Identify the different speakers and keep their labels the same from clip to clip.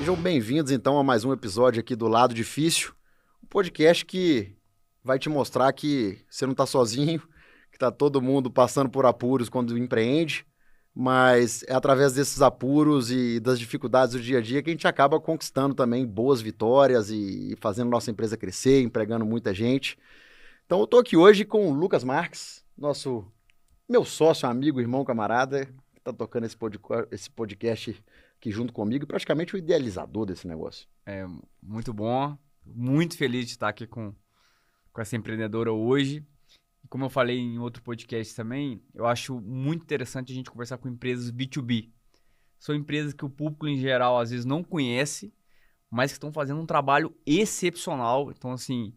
Speaker 1: Sejam bem-vindos, então, a mais um episódio aqui do Lado Difícil, um podcast que vai te mostrar que você não está sozinho, que está todo mundo passando por apuros quando empreende, mas é através desses apuros e das dificuldades do dia a dia que a gente acaba conquistando também boas vitórias e fazendo nossa empresa crescer, empregando muita gente. Então, eu estou aqui hoje com o Lucas Marques, meu sócio, amigo, irmão, camarada, que está tocando esse podcast aqui junto comigo, praticamente o idealizador desse negócio.
Speaker 2: É muito bom, muito feliz de estar aqui com essa empreendedora hoje. Como eu falei em outro podcast também, eu acho muito interessante a gente conversar com empresas B2B. São empresas que o público em geral às vezes não conhece, mas que estão fazendo um trabalho excepcional. Então, assim,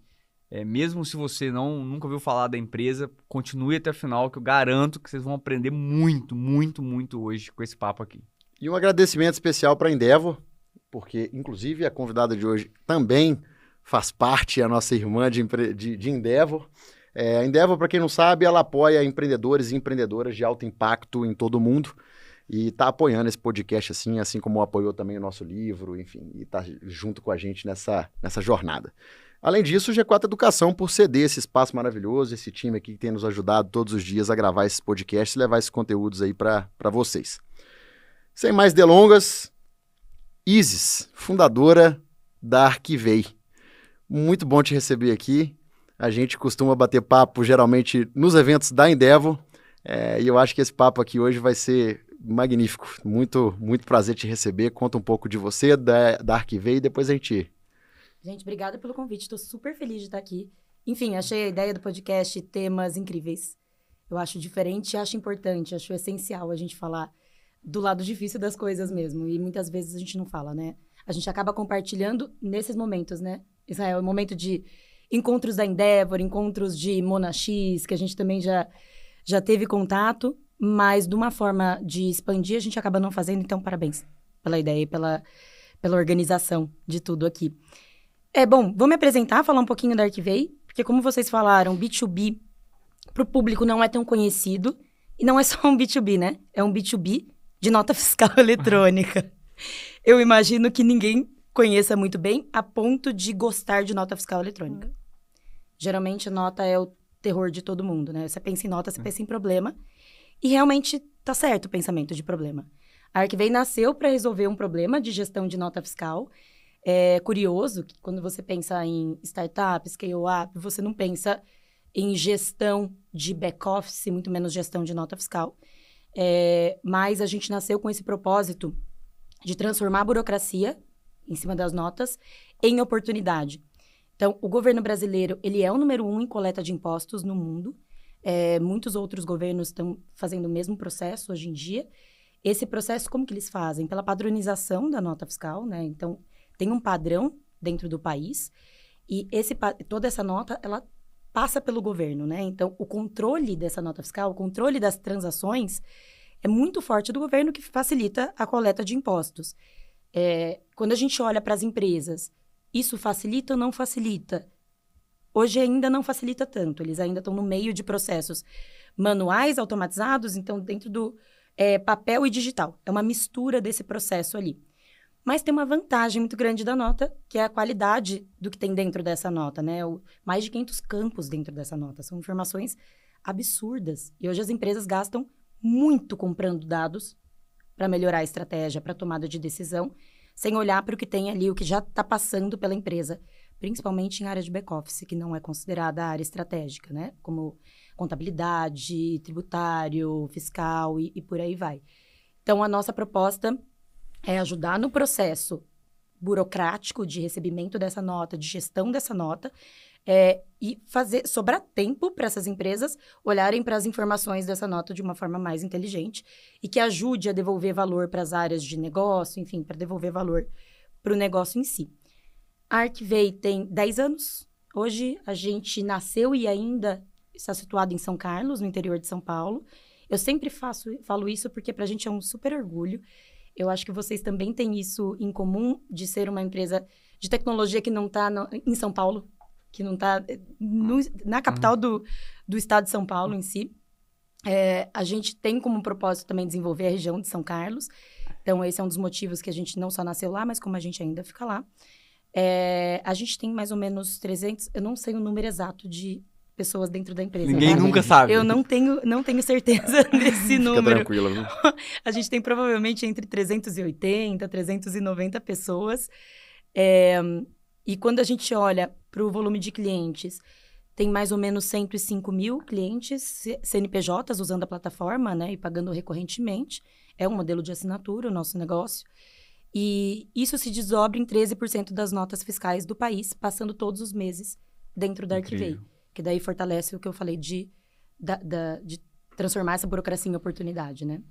Speaker 2: mesmo se você nunca ouviu falar da empresa, continue até o final, que eu garanto que vocês vão aprender muito, muito, muito hoje com esse papo aqui.
Speaker 1: E um agradecimento especial para a Endeavor, porque, inclusive, a convidada de hoje também faz parte, a nossa irmã de Endeavor. A Endeavor, para quem não sabe, ela apoia empreendedores e empreendedoras de alto impacto em todo o mundo e está apoiando esse podcast assim como apoiou também o nosso livro, enfim, e está junto com a gente nessa jornada. Além disso, o G4 Educação por ceder esse espaço maravilhoso, esse time aqui que tem nos ajudado todos os dias a gravar esses podcasts e levar esses conteúdos aí para vocês. Sem mais delongas, Isis, fundadora da Arquivei. Muito bom te receber aqui. A gente costuma bater papo geralmente nos eventos da Endeavor e eu acho que esse papo aqui hoje vai ser magnífico. Muito, muito prazer te receber. Conta um pouco de você, da Arquivei e depois a gente...
Speaker 3: Gente, obrigada pelo convite. Estou super feliz de estar aqui. Enfim, achei a ideia do podcast temas incríveis. Eu acho diferente, acho importante, acho essencial a gente falar do lado difícil das coisas mesmo. E muitas vezes a gente não fala, né? A gente acaba compartilhando nesses momentos, né? Israel, é o momento de encontros da Endeavor, encontros de Monax, que a gente também já teve contato, mas de uma forma de expandir, a gente acaba não fazendo. Então, parabéns pela ideia e pela organização de tudo aqui. Bom, vou me apresentar, falar um pouquinho da Arquivei, porque como vocês falaram, B2B para o público não é tão conhecido, e não é só um B2B, né? É um B2B de nota fiscal eletrônica. Eu imagino que ninguém conheça muito bem a ponto de gostar de nota fiscal eletrônica. Geralmente, nota é o terror de todo mundo, né? Você pensa em nota, você pensa em problema. E realmente tá certo o pensamento de problema. A Arquivei nasceu para resolver um problema de gestão de nota fiscal. É curioso que quando você pensa em startup, scale-up, você não pensa em gestão de back-office, muito menos gestão de nota fiscal. Mas a gente nasceu com esse propósito de transformar a burocracia em cima das notas em oportunidade. Então, o governo brasileiro, ele é o número 1 em coleta de impostos no mundo. Muitos outros governos estão fazendo o mesmo processo hoje em dia. Esse processo, como que eles fazem? Pela padronização da nota fiscal, né? Então, tem um padrão dentro do país e toda essa nota, ela passa pelo governo, né? Então, o controle dessa nota fiscal, o controle das transações é muito forte do governo, que facilita a coleta de impostos. Quando a gente olha para as empresas, isso facilita ou não facilita? Hoje ainda não facilita tanto, eles ainda estão no meio de processos manuais, automatizados, então dentro do papel e digital. É uma mistura desse processo ali. Mas tem uma vantagem muito grande da nota, que é a qualidade do que tem dentro dessa nota, né? Mais de 500 campos dentro dessa nota. São informações absurdas. E hoje as empresas gastam muito comprando dados para melhorar a estratégia, para tomada de decisão, sem olhar para o que tem ali, o que já está passando pela empresa, principalmente em área de back-office, que não é considerada área estratégica, né? Como contabilidade, tributário, fiscal e por aí vai. Então, a nossa proposta é ajudar no processo burocrático de recebimento dessa nota, de gestão dessa nota, e sobrar tempo para essas empresas olharem para as informações dessa nota de uma forma mais inteligente e que ajude a devolver valor para as áreas de negócio, enfim, para devolver valor para o negócio em si. A Arquivei tem 10 anos. Hoje a gente nasceu e ainda está situado em São Carlos, no interior de São Paulo. Eu sempre falo isso porque para a gente é um super orgulho. Eu acho que vocês também têm isso em comum, de ser uma empresa de tecnologia que não está em São Paulo, que não está na capital do estado de São Paulo em si. A gente tem como propósito também desenvolver a região de São Carlos. Então, esse é um dos motivos que a gente não só nasceu lá, mas como a gente ainda fica lá. A gente tem mais ou menos 300... Eu não sei o número exato de pessoas dentro da empresa.
Speaker 2: Ninguém nunca sabe.
Speaker 3: Eu não tenho certeza desse número.
Speaker 1: Fica tranquila, viu?
Speaker 3: A gente tem provavelmente entre 380, 390 pessoas. E quando a gente olha para o volume de clientes, tem mais ou menos 105 mil clientes, CNPJs, usando a plataforma, né, e pagando recorrentemente. É um modelo de assinatura, o nosso negócio. E isso se desdobra em 13% das notas fiscais do país, passando todos os meses dentro da Arquivei. Que daí fortalece o que eu falei de transformar essa burocracia em oportunidade, né?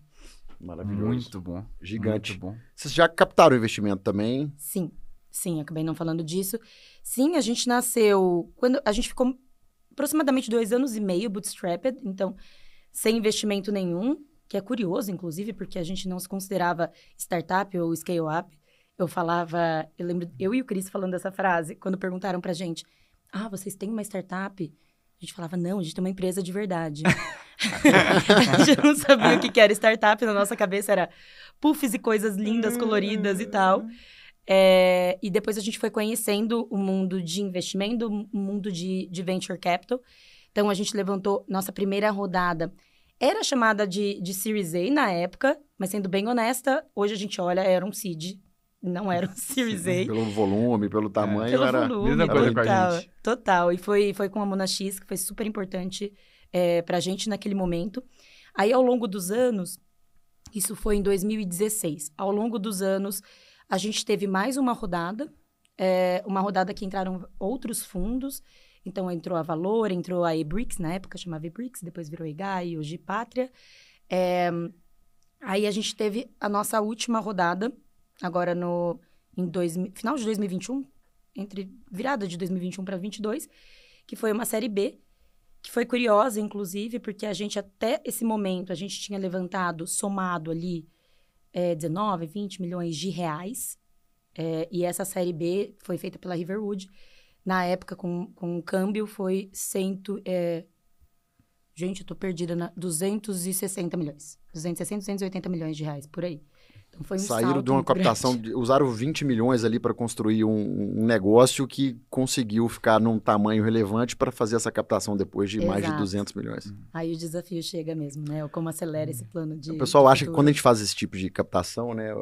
Speaker 1: Maravilhoso.
Speaker 2: Muito bom.
Speaker 1: Gigante.
Speaker 2: Muito bom.
Speaker 1: Vocês já captaram investimento também?
Speaker 3: Sim, acabei não falando disso. Sim, a gente nasceu... Quando a gente ficou aproximadamente 2 anos e meio bootstrapped, então, sem investimento nenhum, que é curioso, inclusive, porque a gente não se considerava startup ou scale-up. Eu lembro eu e o Cris falando essa frase, quando perguntaram pra gente, vocês têm uma startup? A gente falava, não, a gente tem uma empresa de verdade. A gente não sabia o que era startup, na nossa cabeça era puffs e coisas lindas, coloridas e tal. E depois a gente foi conhecendo o mundo de investimento, o mundo de venture capital. Então, a gente levantou nossa primeira rodada. Era chamada de Series A na época, mas sendo bem honesta, hoje a gente olha, era um seed, não era um Series A.
Speaker 1: Pelo volume, pelo tamanho,
Speaker 3: Pelo
Speaker 1: era...
Speaker 3: volume,
Speaker 2: mesma coisa com a gente.
Speaker 3: Total. E foi com a Mona X, que foi super importante pra gente naquele momento. Aí, ao longo dos anos, isso foi em 2016, ao longo dos anos, a gente teve mais uma rodada que entraram outros fundos. Então, entrou a Valor, entrou a eBricks, na época chamava eBricks, depois virou EGAI e hoje Pátria. Aí a gente teve a nossa última rodada, agora final de 2021, entre virada de 2021 para 2022, que foi uma série B, que foi curiosa, inclusive, porque a gente, até esse momento, a gente tinha levantado, somado ali, 19, 20 milhões de reais. E essa série B foi feita pela Riverwood. Na época, com o câmbio, foi gente, eu tô perdida. 260 milhões. 260, 280 milhões de reais, por aí. Então, foi um
Speaker 1: Saíram
Speaker 3: salto
Speaker 1: de uma
Speaker 3: muito
Speaker 1: captação,
Speaker 3: grande.
Speaker 1: usaram 20 milhões ali para construir um negócio que conseguiu ficar num tamanho relevante para fazer essa captação depois de mais de
Speaker 3: Exato.
Speaker 1: 200 milhões.
Speaker 3: Aí o desafio chega mesmo, né? Como acelera esse plano de...
Speaker 1: O pessoal acha que
Speaker 3: futuro.
Speaker 1: quando a gente faz esse tipo de captação, né,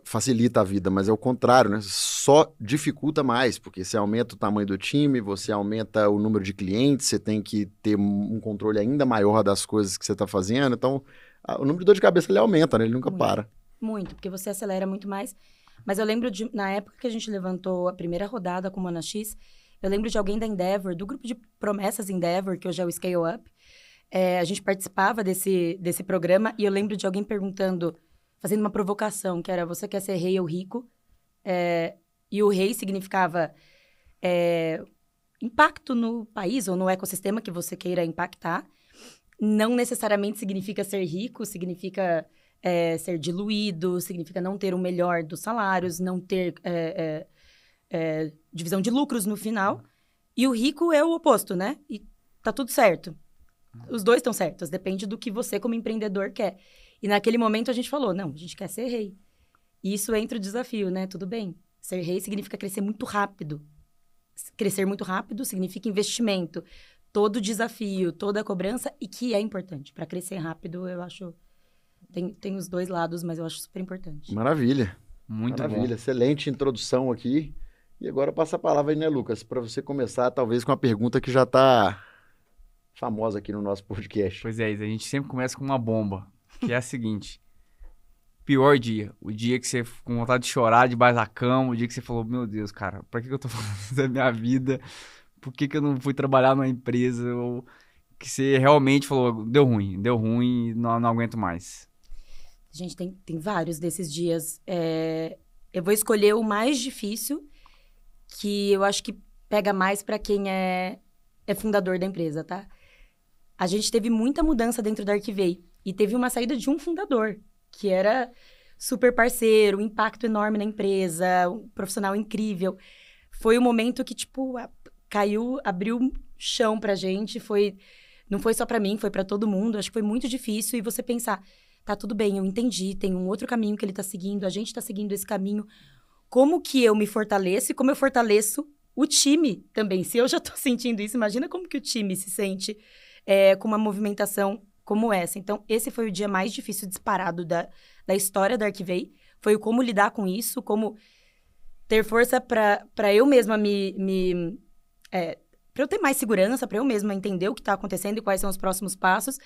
Speaker 1: facilita a vida, mas é o contrário, né? Só dificulta mais, porque você aumenta o tamanho do time, você aumenta o número de clientes, você tem que ter um controle ainda maior das coisas que você está fazendo, então o número de dor de cabeça ele aumenta, né? Ele nunca para.
Speaker 3: Muito, porque você acelera muito mais. Mas eu lembro na época que a gente levantou a primeira rodada com o Mona X, eu lembro de alguém da Endeavor, do grupo de promessas Endeavor, que hoje é o Scale Up. A gente participava desse programa e eu lembro de alguém perguntando, fazendo uma provocação, que era, você quer ser rei ou rico? E o rei significava impacto no país ou no ecossistema que você queira impactar. Não necessariamente significa ser rico, significa ser diluído, significa não ter o melhor dos salários, não ter divisão de lucros no final. E o rico é o oposto, né? E tá tudo certo. Os dois estão certos, depende do que você como empreendedor quer. E naquele momento a gente falou, não, a gente quer ser rei. E isso entra o desafio, né? Tudo bem. Ser rei significa crescer muito rápido. Crescer muito rápido significa investimento. Todo desafio, toda a cobrança, e que é importante. Para crescer rápido, eu acho... Tem os dois lados, mas eu acho super importante.
Speaker 1: Maravilha.
Speaker 2: Muito
Speaker 1: Maravilha.
Speaker 2: bom.
Speaker 1: Excelente introdução aqui. E agora passa a palavra aí, né, Lucas? Para você começar, talvez, com uma pergunta que já está famosa aqui no nosso podcast.
Speaker 2: Pois é, Isa, a gente sempre começa com uma bomba, que é a seguinte. Pior dia. O dia que você ficou com vontade de chorar debaixo da cama, o dia que você falou, meu Deus, cara, pra que eu tô fazendo isso da minha vida? Por que eu não fui trabalhar numa empresa? Ou que você realmente falou, deu ruim, não aguento mais.
Speaker 3: Gente, tem vários desses dias. Eu vou escolher o mais difícil, que eu acho que pega mais para quem é fundador da empresa, tá? A gente teve muita mudança dentro da Arquivei. E teve uma saída de um fundador, que era super parceiro, um impacto enorme na empresa, um profissional incrível. Foi um momento que, tipo, caiu, abriu chão pra gente. Não foi só pra mim, foi pra todo mundo. Acho que foi muito difícil. E você pensar, tá tudo bem, eu entendi, tem um outro caminho que ele tá seguindo, a gente tá seguindo esse caminho. Como que eu me fortaleço e como eu fortaleço o time também. Se eu já tô sentindo isso, imagina como que o time se sente com uma movimentação como essa. Então, esse foi o dia mais difícil disparado da história da Arquivei. Foi o como lidar com isso, como ter força para eu mesma para eu ter mais segurança, para eu mesma entender o que está acontecendo e quais são os próximos passos.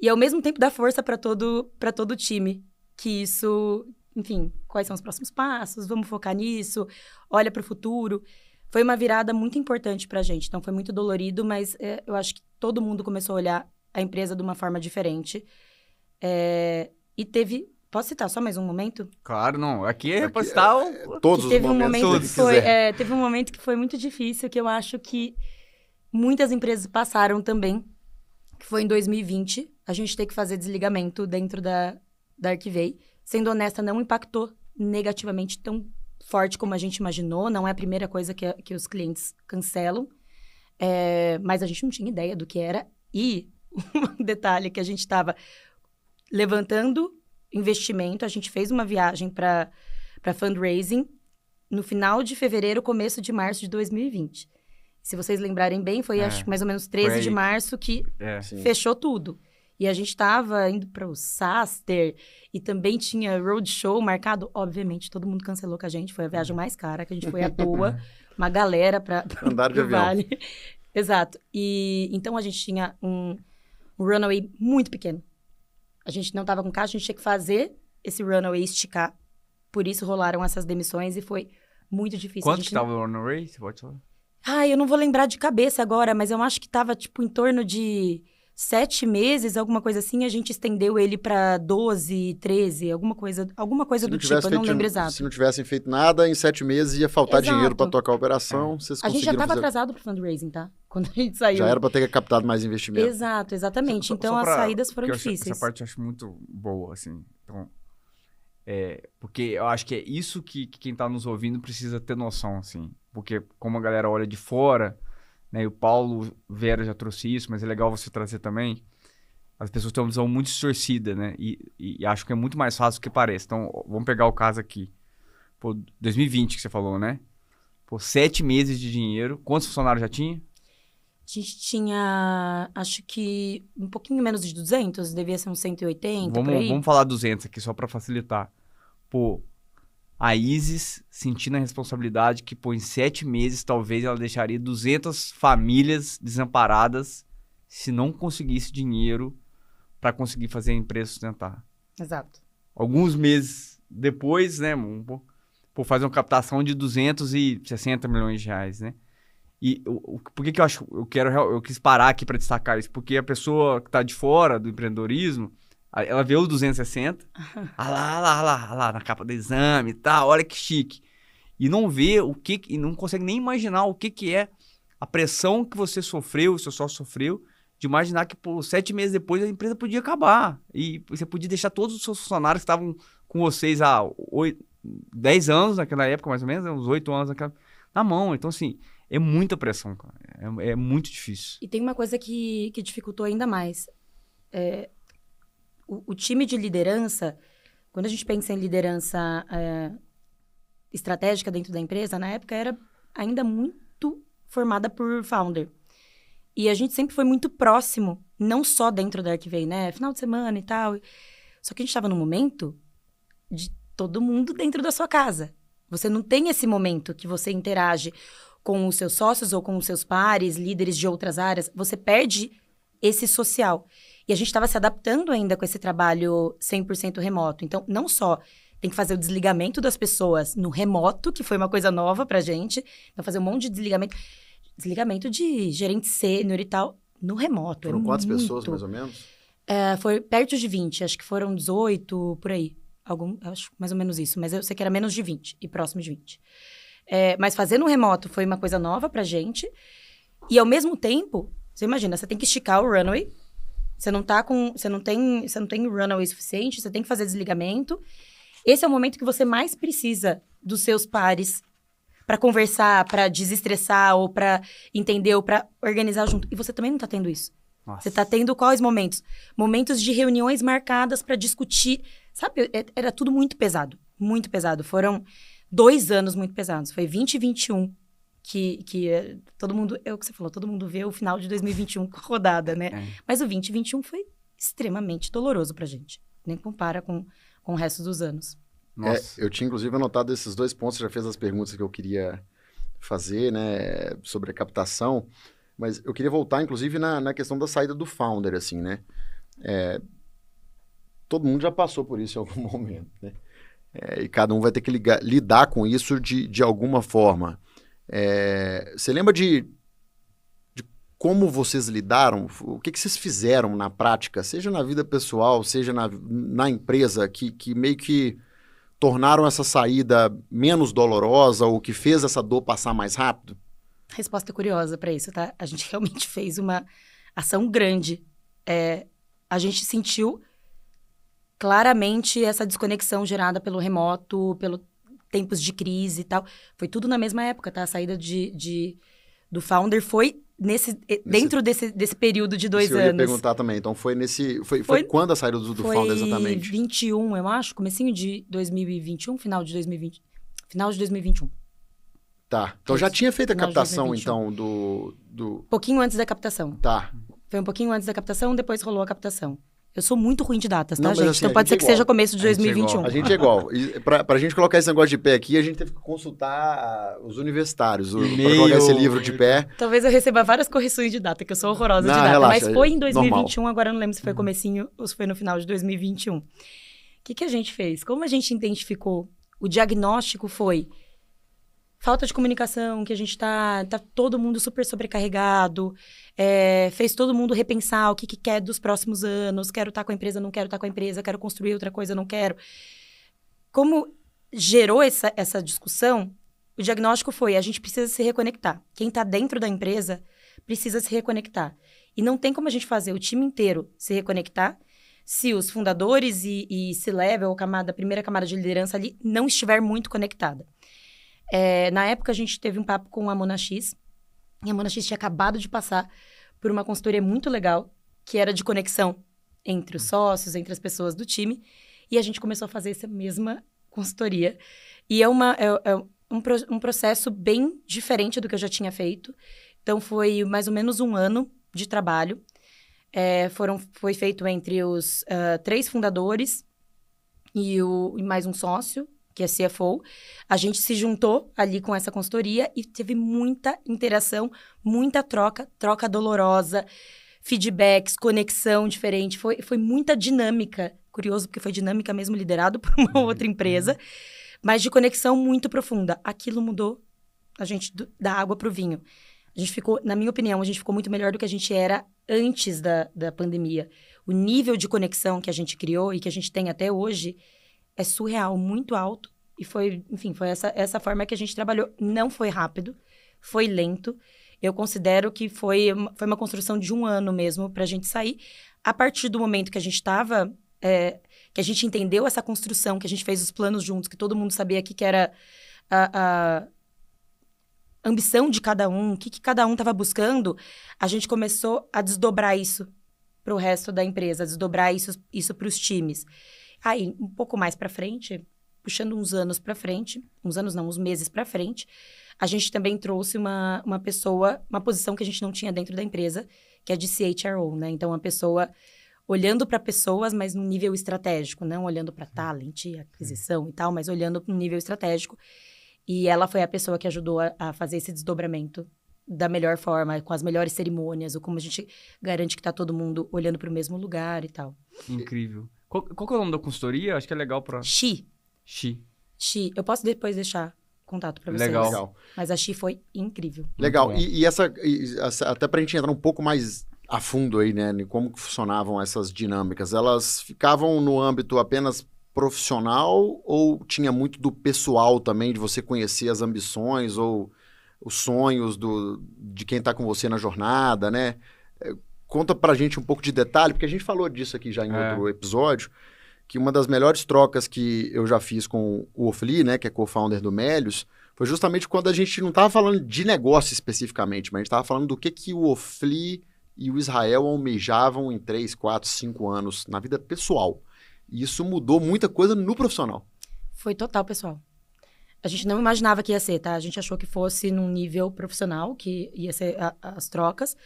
Speaker 3: E, ao mesmo tempo, dar força para todo o time. Que isso, enfim, quais são os próximos passos, vamos focar nisso, olha para o futuro. Foi uma virada muito importante para a gente. Então, foi muito dolorido, mas eu acho que todo mundo começou a olhar a empresa de uma forma diferente. E teve... Posso citar só mais um momento?
Speaker 2: Claro, não. Aqui posso citar
Speaker 1: todos os momentos.
Speaker 3: Teve um momento que foi muito difícil, que eu acho que muitas empresas passaram também, que foi em 2020. A gente teve que fazer desligamento dentro da Arquivei. Sendo honesta, não impactou negativamente tão forte como a gente imaginou. Não é a primeira coisa que os clientes cancelam. Mas a gente não tinha ideia do que era. E um detalhe que a gente estava levantando investimento, a gente fez uma viagem para fundraising no final de fevereiro, começo de março de 2020. Se vocês lembrarem bem, foi acho que mais ou menos 13 de março que fechou tudo. E a gente estava indo para o Saster e também tinha roadshow marcado. Obviamente, todo mundo cancelou com a gente. Foi a viagem mais cara, que a gente foi à toa. Uma galera para
Speaker 1: andar de avião.
Speaker 3: Vale. Exato. E então a gente tinha um runway muito pequeno. A gente não estava com caixa, a gente tinha que fazer esse runway esticar. Por isso rolaram essas demissões e foi muito difícil.
Speaker 2: Quanto que estava o runway? Você pode falar?
Speaker 3: Eu não vou lembrar de cabeça agora, mas eu acho que estava tipo em torno de 7 meses, alguma coisa assim. A gente estendeu ele para 12, 13, alguma coisa do tipo, eu não lembro exato.
Speaker 1: Se não tivessem feito nada, em 7 meses ia faltar dinheiro para tocar a operação.
Speaker 3: A gente já estava atrasado para fundraising, tá? Quando a gente saiu.
Speaker 1: Já era para ter captado mais investimento.
Speaker 3: Exato, exatamente. Então as saídas foram difíceis.
Speaker 2: Essa parte eu acho muito boa, assim. Então, porque eu acho que é isso que quem está nos ouvindo precisa ter noção, assim. Porque como a galera olha de fora, né? E o Paulo Vera já trouxe isso, mas é legal você trazer também. As pessoas têm uma visão muito distorcida, né? E acho que é muito mais fácil do que parece. Então, vamos pegar o caso aqui. 2020 que você falou, né? 7 meses de dinheiro. Quantos funcionários já tinha?
Speaker 3: A gente tinha, acho que um pouquinho menos de 200, devia ser uns 180, por aí.
Speaker 2: Vamos falar 200 aqui, só para facilitar. A Isis sentindo a responsabilidade que, em 7 meses, talvez ela deixaria 200 famílias desamparadas se não conseguisse dinheiro para conseguir fazer a empresa sustentar.
Speaker 3: Exato.
Speaker 2: Alguns meses depois, né, fazer uma captação de 260 milhões de reais, né? E por que eu quis parar aqui para destacar isso? Porque a pessoa que está de fora do empreendedorismo, ela vê os 260, lá, na capa do exame e tal, olha que chique. E não vê e não consegue nem imaginar o que é a pressão que você sofreu, o seu sócio sofreu, de imaginar que 7 meses depois a empresa podia acabar. E você podia deixar todos os seus funcionários que estavam com vocês há 10 anos naquela época, mais ou menos, uns 8 anos na mão. Então, assim, é muita pressão, cara. É muito difícil.
Speaker 3: E tem uma coisa que dificultou ainda mais. O time de liderança, quando a gente pensa em liderança estratégica dentro da empresa, na época era ainda muito formada por founder. E a gente sempre foi muito próximo, não só dentro da Arquivei, né? Final de semana e tal. Só que a gente estava num momento de todo mundo dentro da sua casa. Você não tem esse momento que você interage com os seus sócios ou com os seus pares, líderes de outras áreas. Você perde esse social. E a gente estava se adaptando ainda com esse trabalho 100% remoto. Então, não só tem que fazer o desligamento das pessoas no remoto, que foi uma coisa nova pra gente. Então, fazer um monte de desligamento. Desligamento de gerente sênior e tal, no remoto.
Speaker 1: Foram quantas pessoas, mais ou menos?
Speaker 3: Foi perto de 20. Acho que foram 18, por aí. Acho mais ou menos isso. Mas eu sei que era menos de 20 e próximo de 20. Mas fazer no remoto foi uma coisa nova pra gente. E, ao mesmo tempo, você imagina, você tem que esticar o runway. Você não tem runway suficiente, você tem que fazer desligamento. Esse é o momento que você mais precisa dos seus pares para conversar, para desestressar, ou para entender, ou para organizar junto. E você também não tá tendo isso.
Speaker 2: Nossa.
Speaker 3: Você tá tendo quais momentos? Momentos de reuniões marcadas para discutir. Sabe, era tudo muito pesado. Muito pesado. Foram 2 anos muito pesados. Foi 20 e 21 que todo mundo... É o que você falou, todo mundo vê o final de 2021 com a rodada, né? Mas o 20 e 21 foi extremamente doloroso pra gente. Nem compara com o resto dos anos.
Speaker 2: Nossa.
Speaker 1: Eu tinha, inclusive, anotado esses 2 pontos. Você já fez as perguntas que eu queria fazer, né? Sobre a captação. Mas eu queria voltar, inclusive, na questão da saída do founder, assim, né? Todo mundo já passou por isso em algum momento, né? E cada um vai ter que lidar com isso de alguma forma. Você lembra de como vocês lidaram? O que vocês fizeram na prática, seja na vida pessoal, seja na empresa, que meio que tornaram essa saída menos dolorosa ou que fez essa dor passar mais rápido?
Speaker 3: Resposta curiosa para isso, tá? A gente realmente fez uma ação grande. A gente sentiu claramente essa desconexão gerada pelo remoto, pelo tempos de crise e tal. Foi tudo na mesma época, tá? A saída do founder foi dentro desse período de 2
Speaker 1: eu
Speaker 3: anos.
Speaker 1: Eu ia perguntar também. Então, foi quando a saída do founder exatamente?
Speaker 3: Foi 21, eu acho. Comecinho de 2021, final de 2021.
Speaker 1: Tá. Então, já tinha feito a
Speaker 3: Final de
Speaker 1: captação,
Speaker 3: 2021.
Speaker 1: então, do...
Speaker 3: Pouquinho antes da captação.
Speaker 1: Tá.
Speaker 3: Foi um pouquinho antes da captação, depois rolou a captação. Eu sou muito ruim de datas, tá,
Speaker 1: Não, mas
Speaker 3: gente?
Speaker 1: assim,
Speaker 3: Então pode ser que seja começo de
Speaker 2: A gente é
Speaker 3: 2021.
Speaker 1: A gente é igual. E pra gente colocar esse negócio de pé aqui, a gente teve que consultar os universitários para colocar esse livro de pé.
Speaker 3: Talvez eu receba várias correções de data, que eu sou horrorosa
Speaker 1: Não,
Speaker 3: de data.
Speaker 1: relaxa,
Speaker 3: Mas foi em 2021,
Speaker 1: normal.
Speaker 3: agora eu não lembro se foi comecinho ou se foi no final de 2021. O que a gente fez? Como a gente identificou? O diagnóstico foi falta de comunicação, que a gente tá todo mundo super sobrecarregado, fez todo mundo repensar o que quer dos próximos anos, quero estar com a empresa, não quero estar com a empresa, quero construir outra coisa, não quero. Como gerou essa discussão, o diagnóstico foi, a gente precisa se reconectar. Quem está dentro da empresa precisa se reconectar. E não tem como a gente fazer o time inteiro se reconectar se os fundadores e C-level, a primeira camada de liderança ali, não estiver muito conectada. Na época, a gente teve um papo com a Monax, e a Monax tinha acabado de passar por uma consultoria muito legal, que era de conexão entre os sócios, entre as pessoas do time, e a gente começou a fazer essa mesma consultoria. E é um processo bem diferente do que eu já tinha feito. Então, foi mais ou menos 1 ano de trabalho. Foi feito entre os 3 fundadores e mais um sócio, que é CFO. A gente se juntou ali com essa consultoria e teve muita interação, muita troca dolorosa, feedbacks, conexão diferente. Foi muita dinâmica. Curioso, porque foi dinâmica mesmo, liderado por uma outra empresa, mas de conexão muito profunda. Aquilo mudou a gente da água para o vinho. A gente ficou, na minha opinião, a gente ficou muito melhor do que a gente era antes da pandemia. O nível de conexão que a gente criou e que a gente tem até hoje é surreal, muito alto. E foi essa forma que a gente trabalhou. Não foi rápido, foi lento. Eu considero que foi uma construção de 1 ano mesmo para a gente sair. A partir do momento que a gente estava... que a gente entendeu essa construção, que a gente fez os planos juntos, que todo mundo sabia que era a ambição de cada um, o que cada um estava buscando, a gente começou a desdobrar isso para o resto da empresa, a desdobrar isso para os times. Aí, um pouco mais para frente, puxando uns anos para frente, uns meses para frente, a gente também trouxe uma posição que a gente não tinha dentro da empresa, que é de CHRO, né? Então, uma pessoa olhando para pessoas, mas num nível estratégico, não olhando para talent, aquisição e tal, mas olhando para um nível estratégico. E ela foi a pessoa que ajudou a fazer esse desdobramento da melhor forma, com as melhores cerimônias, ou como a gente garante que está todo mundo olhando para o mesmo lugar e tal.
Speaker 2: Incrível. Qual que é o nome da consultoria? Acho que é legal para...
Speaker 3: Xi. Eu posso depois deixar contato para vocês.
Speaker 2: Legal.
Speaker 3: Mas a Xi foi incrível.
Speaker 1: Legal. E essa, até para a gente entrar um pouco mais a fundo aí, né, em como que funcionavam essas dinâmicas, elas ficavam no âmbito apenas profissional ou tinha muito do pessoal também, de você conhecer as ambições ou os sonhos de quem está com você na jornada, né? Conta pra gente um pouco de detalhe, porque a gente falou disso aqui já em outro episódio, que uma das melhores trocas que eu já fiz com o Ofli, né, que é co-founder do Melius, foi justamente quando a gente não estava falando de negócio especificamente, mas a gente estava falando do que o Ofli e o Israel almejavam em 3, 4, 5 anos na vida pessoal. E isso mudou muita coisa no profissional.
Speaker 3: Foi total, pessoal. A gente não imaginava que ia ser, tá? A gente achou que fosse num nível profissional, que ia ser as trocas.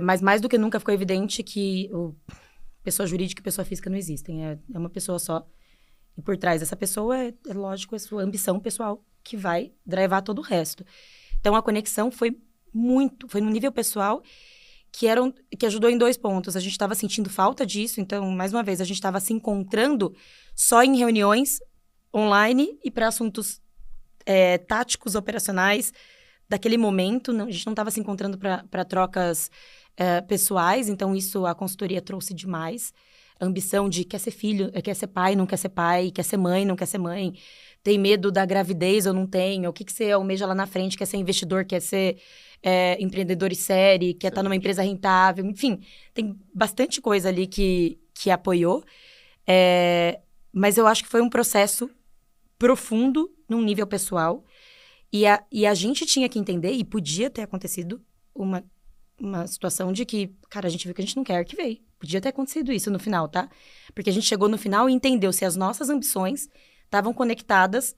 Speaker 3: Mas mais do que nunca ficou evidente que pessoa jurídica e pessoa física não existem. É uma pessoa só. E por trás dessa pessoa é lógico, a sua ambição pessoal que vai drivar todo o resto. Então, a conexão foi no nível pessoal que ajudou em 2 pontos. A gente estava sentindo falta disso, então, mais uma vez, a gente estava se encontrando só em reuniões online e para assuntos táticos, operacionais, daquele momento. A gente não estava se encontrando para trocas pessoais, então isso a consultoria trouxe demais. A ambição de quer ser filho, quer ser pai, não quer ser pai, quer ser mãe, não quer ser mãe, tem medo da gravidez ou não tem, o que você almeja lá na frente, quer ser investidor, quer ser empreendedor em série, quer estar numa empresa rentável, enfim, tem bastante coisa ali que apoiou, mas eu acho que foi um processo profundo num nível pessoal, e a gente tinha que entender, e podia ter acontecido uma situação de que, cara, a gente viu que a gente não quer Arquivei. Podia ter acontecido isso no final, tá? Porque a gente chegou no final e entendeu se as nossas ambições estavam conectadas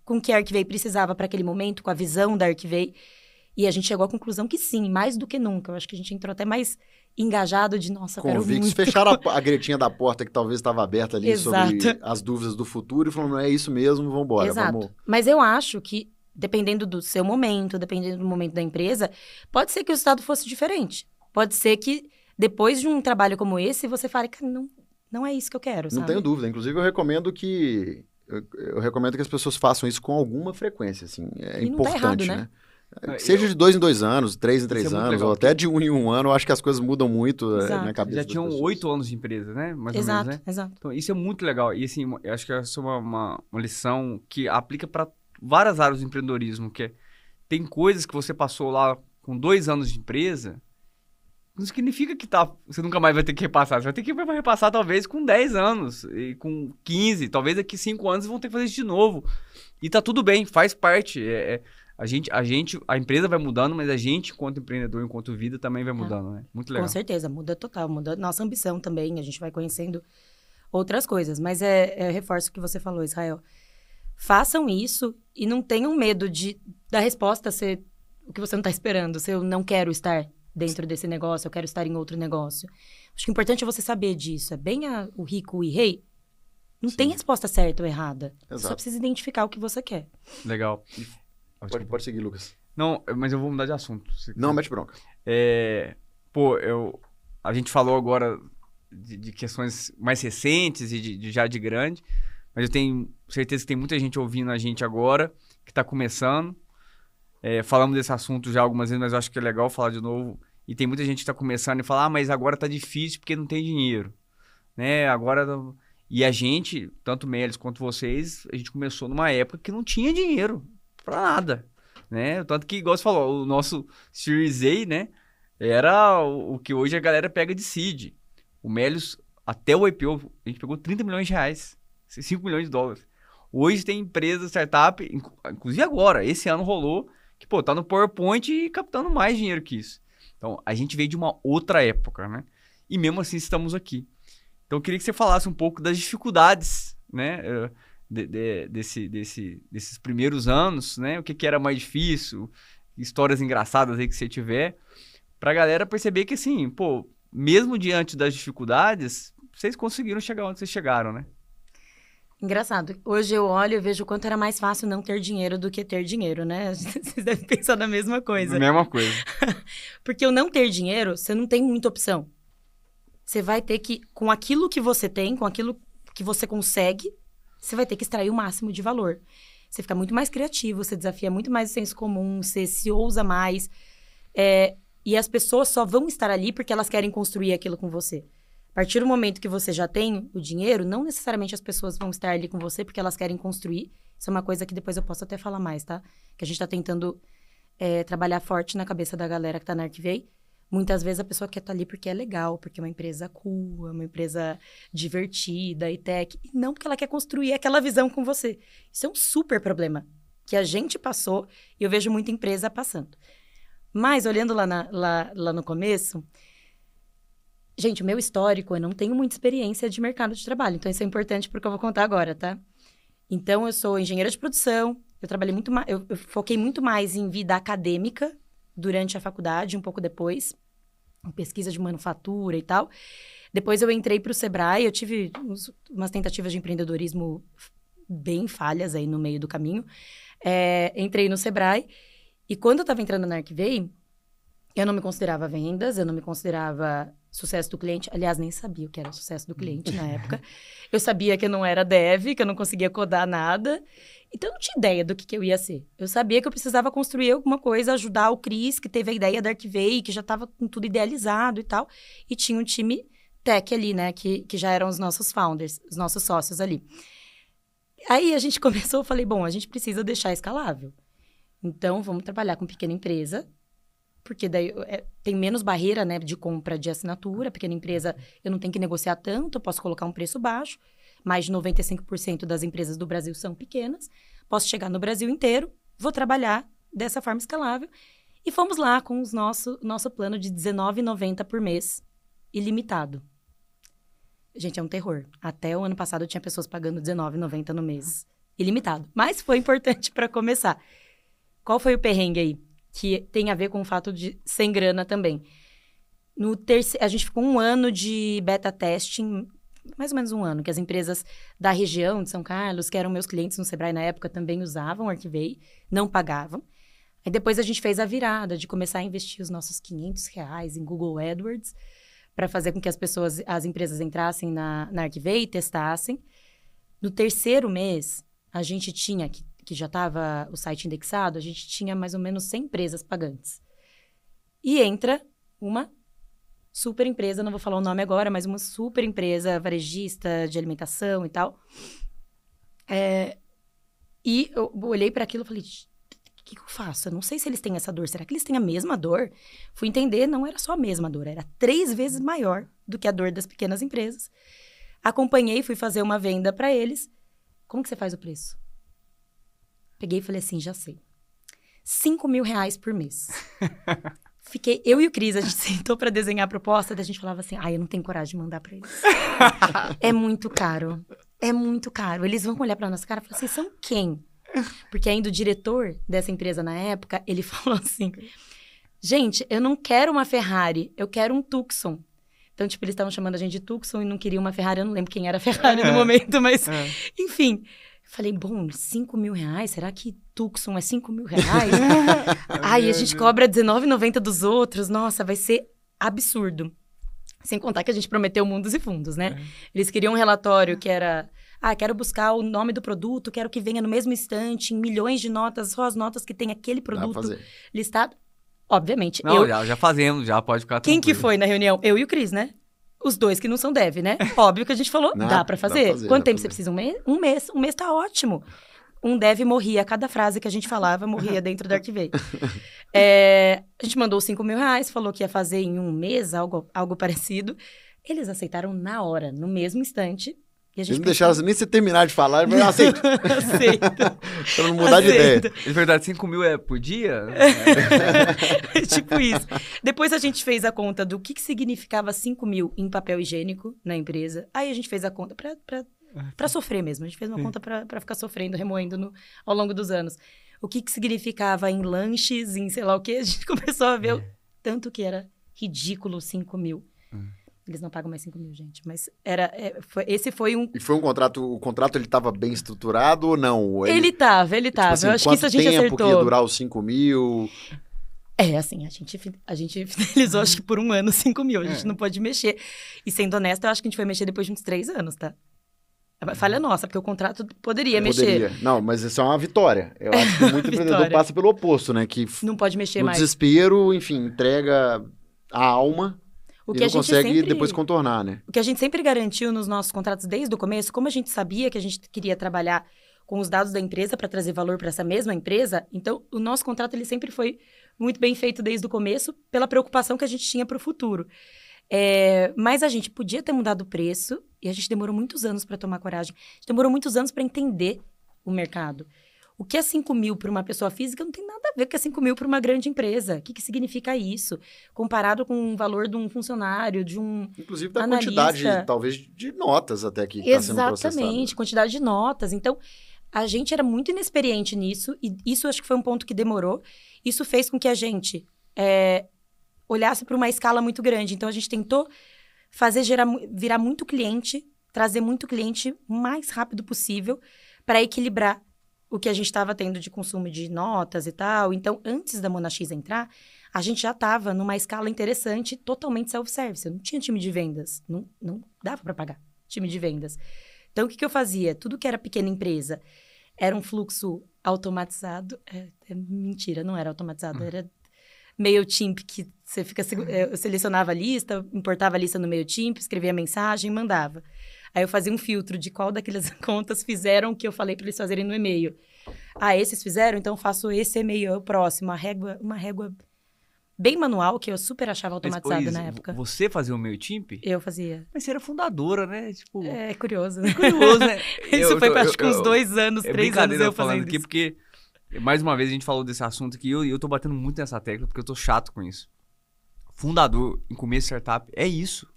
Speaker 3: com o que a Arquivei precisava para aquele momento, com a visão da Arquivei. E a gente chegou à conclusão que sim, mais do que nunca. Eu acho que a gente entrou até mais engajado de, nossa, quero muito.
Speaker 1: Fecharam a gretinha da porta que talvez estava aberta ali
Speaker 3: Exato.
Speaker 1: sobre as dúvidas do futuro e falaram, não é isso mesmo, vamos embora.
Speaker 3: Exato.
Speaker 1: Vamos...
Speaker 3: Mas eu acho que, dependendo do seu momento, dependendo do momento da empresa, pode ser que o resultado fosse diferente. Pode ser que, depois de um trabalho como esse, você fale, cara, não é isso que eu quero, sabe?
Speaker 1: Não tenho dúvida. Inclusive, eu recomendo que as pessoas façam isso com alguma frequência, assim. É importante,
Speaker 3: tá errado,
Speaker 1: né? Seja de 2 em 2 anos, 3 em 3 anos, legal, ou até de 1 em 1 ano, eu acho que as coisas mudam muito na cabeça
Speaker 2: Já tinham 8 anos de empresa, né? Mais ou menos, né?
Speaker 3: Exato.
Speaker 2: Então, isso é muito legal. E, assim, eu acho que essa é uma lição que aplica para várias áreas do empreendedorismo, que tem coisas que você passou lá com 2 anos de empresa, não significa que você nunca mais vai ter que repassar. Você vai ter que repassar talvez com 10 anos, e com 15, talvez daqui 5 anos vão ter que fazer isso de novo. E tá tudo bem, faz parte. A empresa vai mudando, mas a gente, enquanto empreendedor, enquanto vida, também vai mudando, né? Muito legal.
Speaker 3: Com certeza, muda total, muda nossa ambição também, a gente vai conhecendo outras coisas. Mas eu reforço o que você falou, Israel. Façam isso e não tenham medo da resposta ser o que você não está esperando. Se eu não quero estar dentro desse negócio, eu quero estar em outro negócio. Acho que o importante é você saber disso. É bem o rico e rei. Não Sim. tem resposta certa ou errada. Exato. Só precisa identificar o que você quer.
Speaker 2: Legal.
Speaker 1: Pode seguir, Lucas.
Speaker 2: Não, mas eu vou mudar de assunto.
Speaker 1: Não, mete bronca.
Speaker 2: A gente falou agora de questões mais recentes e já de grande, mas eu tenho certeza que tem muita gente ouvindo a gente agora, que está começando. Falamos desse assunto já algumas vezes, mas eu acho que é legal falar de novo. E tem muita gente que está começando e fala, mas agora tá difícil porque não tem dinheiro. Né? E a gente, tanto o Melis quanto vocês, a gente começou numa época que não tinha dinheiro para nada. Né? Tanto que, igual você falou, o nosso Series A, né, era o que hoje a galera pega de seed. O Melis, até o IPO, a gente pegou 30 milhões de reais, 5 milhões de dólares. Hoje tem empresa, startup, inclusive agora, esse ano rolou, que, tá no PowerPoint e captando mais dinheiro que isso. Então, a gente veio de uma outra época, né? E mesmo assim estamos aqui. Então, eu queria que você falasse um pouco das dificuldades, né? Desses primeiros anos, né? O que era mais difícil, histórias engraçadas aí que você tiver, pra galera perceber que, assim, mesmo diante das dificuldades, vocês conseguiram chegar onde vocês chegaram, né?
Speaker 3: Engraçado. Hoje eu olho e vejo o quanto era mais fácil não ter dinheiro do que ter dinheiro, né? Vocês devem pensar na mesma coisa.
Speaker 2: Mesma coisa.
Speaker 3: Porque o não ter dinheiro, você não tem muita opção. Você vai ter que, com aquilo que você tem, com aquilo que você consegue, você vai ter que extrair o máximo de valor. Você fica muito mais criativo, você desafia muito mais o senso comum, você se ousa mais. E as pessoas só vão estar ali porque elas querem construir aquilo com você. A partir do momento que você já tem o dinheiro, não necessariamente as pessoas vão estar ali com você porque elas querem construir. Isso é uma coisa que depois eu posso até falar mais, tá? Que a gente tá tentando trabalhar forte na cabeça da galera que tá na Arquivei. Muitas vezes a pessoa quer estar ali porque é legal, porque é uma empresa cool, é uma empresa divertida e tech. E não porque ela quer construir aquela visão com você. Isso é um super problema que a gente passou e eu vejo muita empresa passando. Mas, olhando lá no começo, gente, o meu histórico, eu não tenho muita experiência de mercado de trabalho. Então, isso é importante porque eu vou contar agora, tá? Então, eu sou engenheira de produção. Eu trabalhei muito mais... Eu foquei muito mais em vida acadêmica durante a faculdade, um pouco depois. Em pesquisa de manufatura e tal. Depois, eu entrei para o Sebrae. Eu tive umas tentativas de empreendedorismo bem falhas aí no meio do caminho. Entrei no Sebrae. E quando eu estava entrando na Arquivei, eu não me considerava vendas, eu não me considerava sucesso do cliente. Aliás, nem sabia o que era o sucesso do cliente na época. Eu sabia que eu não era dev, que eu não conseguia codar nada. Então, eu não tinha ideia do que eu ia ser. Eu sabia que eu precisava construir alguma coisa, ajudar o Cris, que teve a ideia da Arquivei, que já estava com tudo idealizado e tal. E tinha um time tech ali, né, que já eram os nossos founders, os nossos sócios ali. Aí, a gente começou, eu falei, bom, a gente precisa deixar escalável. Então, vamos trabalhar com pequena empresa, porque daí tem menos barreira, né, de compra de assinatura. Pequena empresa, eu não tenho que negociar tanto, eu posso colocar um preço baixo. Mais de 95% das empresas do Brasil são pequenas. Posso chegar no Brasil inteiro, vou trabalhar dessa forma escalável. E fomos lá com o nosso plano de R$19,90 por mês, ilimitado. Gente, é um terror. Até o ano passado eu tinha pessoas pagando R$19,90 no mês, ilimitado. Mas foi importante para começar. Qual foi o perrengue aí? Que tem a ver com o fato de sem grana também. A gente ficou 1 ano de beta testing, mais ou menos 1 ano, que as empresas da região de São Carlos, que eram meus clientes no Sebrae na época, também usavam o Arquivei, não pagavam. Aí depois a gente fez a virada de começar a investir os nossos R$500 em Google AdWords, para fazer com que as empresas entrassem na Arquivei e testassem. No 3º mês, a gente tinha que já estava o site indexado, a gente tinha mais ou menos 100 empresas pagantes. E entra uma super empresa, não vou falar o nome agora, mas uma super empresa varejista de alimentação e tal. E eu olhei para aquilo e falei, o que eu faço? Eu não sei se eles têm essa dor. Será que eles têm a mesma dor? Fui entender, não era só a mesma dor, era 3 vezes maior do que a dor das pequenas empresas. Acompanhei, fui fazer uma venda para eles. Como que você faz o preço? Peguei e falei assim, já sei. R$5.000 por mês. Fiquei, eu e o Cris, a gente sentou para desenhar a proposta, daí a gente falava assim, eu não tenho coragem de mandar para eles. É muito caro. É muito caro. Eles vão olhar para nossa cara e falar, vocês são quem? Porque ainda o diretor dessa empresa na época, ele falou assim, gente, eu não quero uma Ferrari, eu quero um Tucson. Então, tipo, eles estavam chamando a gente de Tucson e não queriam uma Ferrari, eu não lembro quem era a Ferrari no momento, mas enfim... Falei, bom, R$5.000? Será que Tucson é R$5.000? Ai, a gente cobra R$19,90 dos outros. Nossa, vai ser absurdo. Sem contar que a gente prometeu mundos e fundos, né? Eles queriam um relatório que era... quero buscar o nome do produto, quero que venha no mesmo instante, em milhões de notas, só as notas que tem aquele produto listado. Obviamente.
Speaker 2: Não, já fazemos, já pode ficar tranquilo.
Speaker 3: Quem que foi na reunião? Eu e o Cris, né? Os dois que não são dev, né? Óbvio que a gente falou, dá pra fazer. Quanto tempo você precisa? Um mês? Um mês tá ótimo. Um dev morria, cada frase que a gente falava morria dentro da Arquivei. A gente mandou R$5.000, falou que ia fazer em 1 mês, algo parecido. Eles aceitaram na hora, no mesmo instante. E a gente
Speaker 1: não deixaram nem você terminar de falar, mas eu aceito.
Speaker 3: Aceito.
Speaker 1: Pra não mudar de ideia.
Speaker 2: De verdade, 5.000 é por dia?
Speaker 3: Tipo isso. Depois a gente fez a conta do que significava 5.000 em papel higiênico na empresa. Aí a gente fez a conta pra sofrer mesmo. A gente fez uma conta pra ficar sofrendo, remoendo ao longo dos anos. O que significava em lanches, em sei lá o quê. A gente começou a ver o tanto que era ridículo 5.000. Eles não pagam mais 5.000, gente. Mas esse foi um...
Speaker 1: E foi um contrato... O contrato, ele estava bem estruturado ou não?
Speaker 3: Ele tava.
Speaker 1: Tipo assim,
Speaker 3: eu acho que isso a gente acertou.
Speaker 1: Quanto tempo que ia durar os 5.000?
Speaker 3: Assim, a gente finalizou, acho que por 1 ano, 5.000. A gente não pode mexer. E sendo honesta, eu acho que a gente foi mexer depois de uns 3 anos, tá? Falha nossa, porque o contrato poderia mexer.
Speaker 1: Não, mas isso é uma vitória. Eu acho que muito empreendedor passa pelo oposto, né? Que
Speaker 3: não pode mexer mais.
Speaker 1: No desespero, enfim, entrega a alma...
Speaker 3: O que
Speaker 1: e não
Speaker 3: a gente
Speaker 1: consegue depois contornar, né?
Speaker 3: O que a gente sempre garantiu nos nossos contratos desde o começo, como a gente sabia que a gente queria trabalhar com os dados da empresa para trazer valor para essa mesma empresa, então o nosso contrato ele sempre foi muito bem feito desde o começo, pela preocupação que a gente tinha para o futuro. Mas a gente podia ter mudado o preço e a gente demorou muitos anos para tomar coragem. A gente demorou muitos anos para entender o mercado. O que é 5 mil para uma pessoa física não tem nada a ver com o que é 5 mil para uma grande empresa. O que significa isso? Comparado com o valor de um funcionário, de um
Speaker 1: Inclusive da
Speaker 3: analista.
Speaker 1: quantidade, talvez, de notas até que está sendo processada.
Speaker 3: Exatamente, quantidade de notas. Então, a gente era muito inexperiente nisso, e isso acho que foi um ponto que demorou. Isso fez com que a gente olhasse para uma escala muito grande. Então, a gente tentou virar muito cliente, trazer muito cliente o mais rápido possível para equilibrar o que a gente estava tendo de consumo de notas e tal. Então, antes da Monax entrar, a gente já estava numa escala interessante, totalmente self-service. Eu não tinha time de vendas, não dava para pagar time de vendas. Então, o que eu fazia? Tudo que era pequena empresa era um fluxo automatizado. Mentira, não era automatizado, era MailChimp, que você eu selecionava a lista, importava a lista no MailChimp, escrevia a mensagem e mandava. Aí eu fazia um filtro de qual daquelas contas fizeram o que eu falei para eles fazerem no e-mail. Esses fizeram, então faço esse e-mail, o próximo. Uma régua bem manual, que eu super achava automatizada na época.
Speaker 2: Você fazia o MailChimp?
Speaker 3: Eu fazia.
Speaker 2: Mas você era fundadora, né? Tipo...
Speaker 3: É curioso, né?
Speaker 2: Curioso, né?
Speaker 3: Isso foi pra acho que uns 2 anos, 3 anos eu
Speaker 2: falando
Speaker 3: fazendo
Speaker 2: aqui,
Speaker 3: isso.
Speaker 2: porque mais uma vez a gente falou desse assunto aqui e eu tô batendo muito nessa tecla porque eu tô chato com isso. Fundador em começo de startup é isso.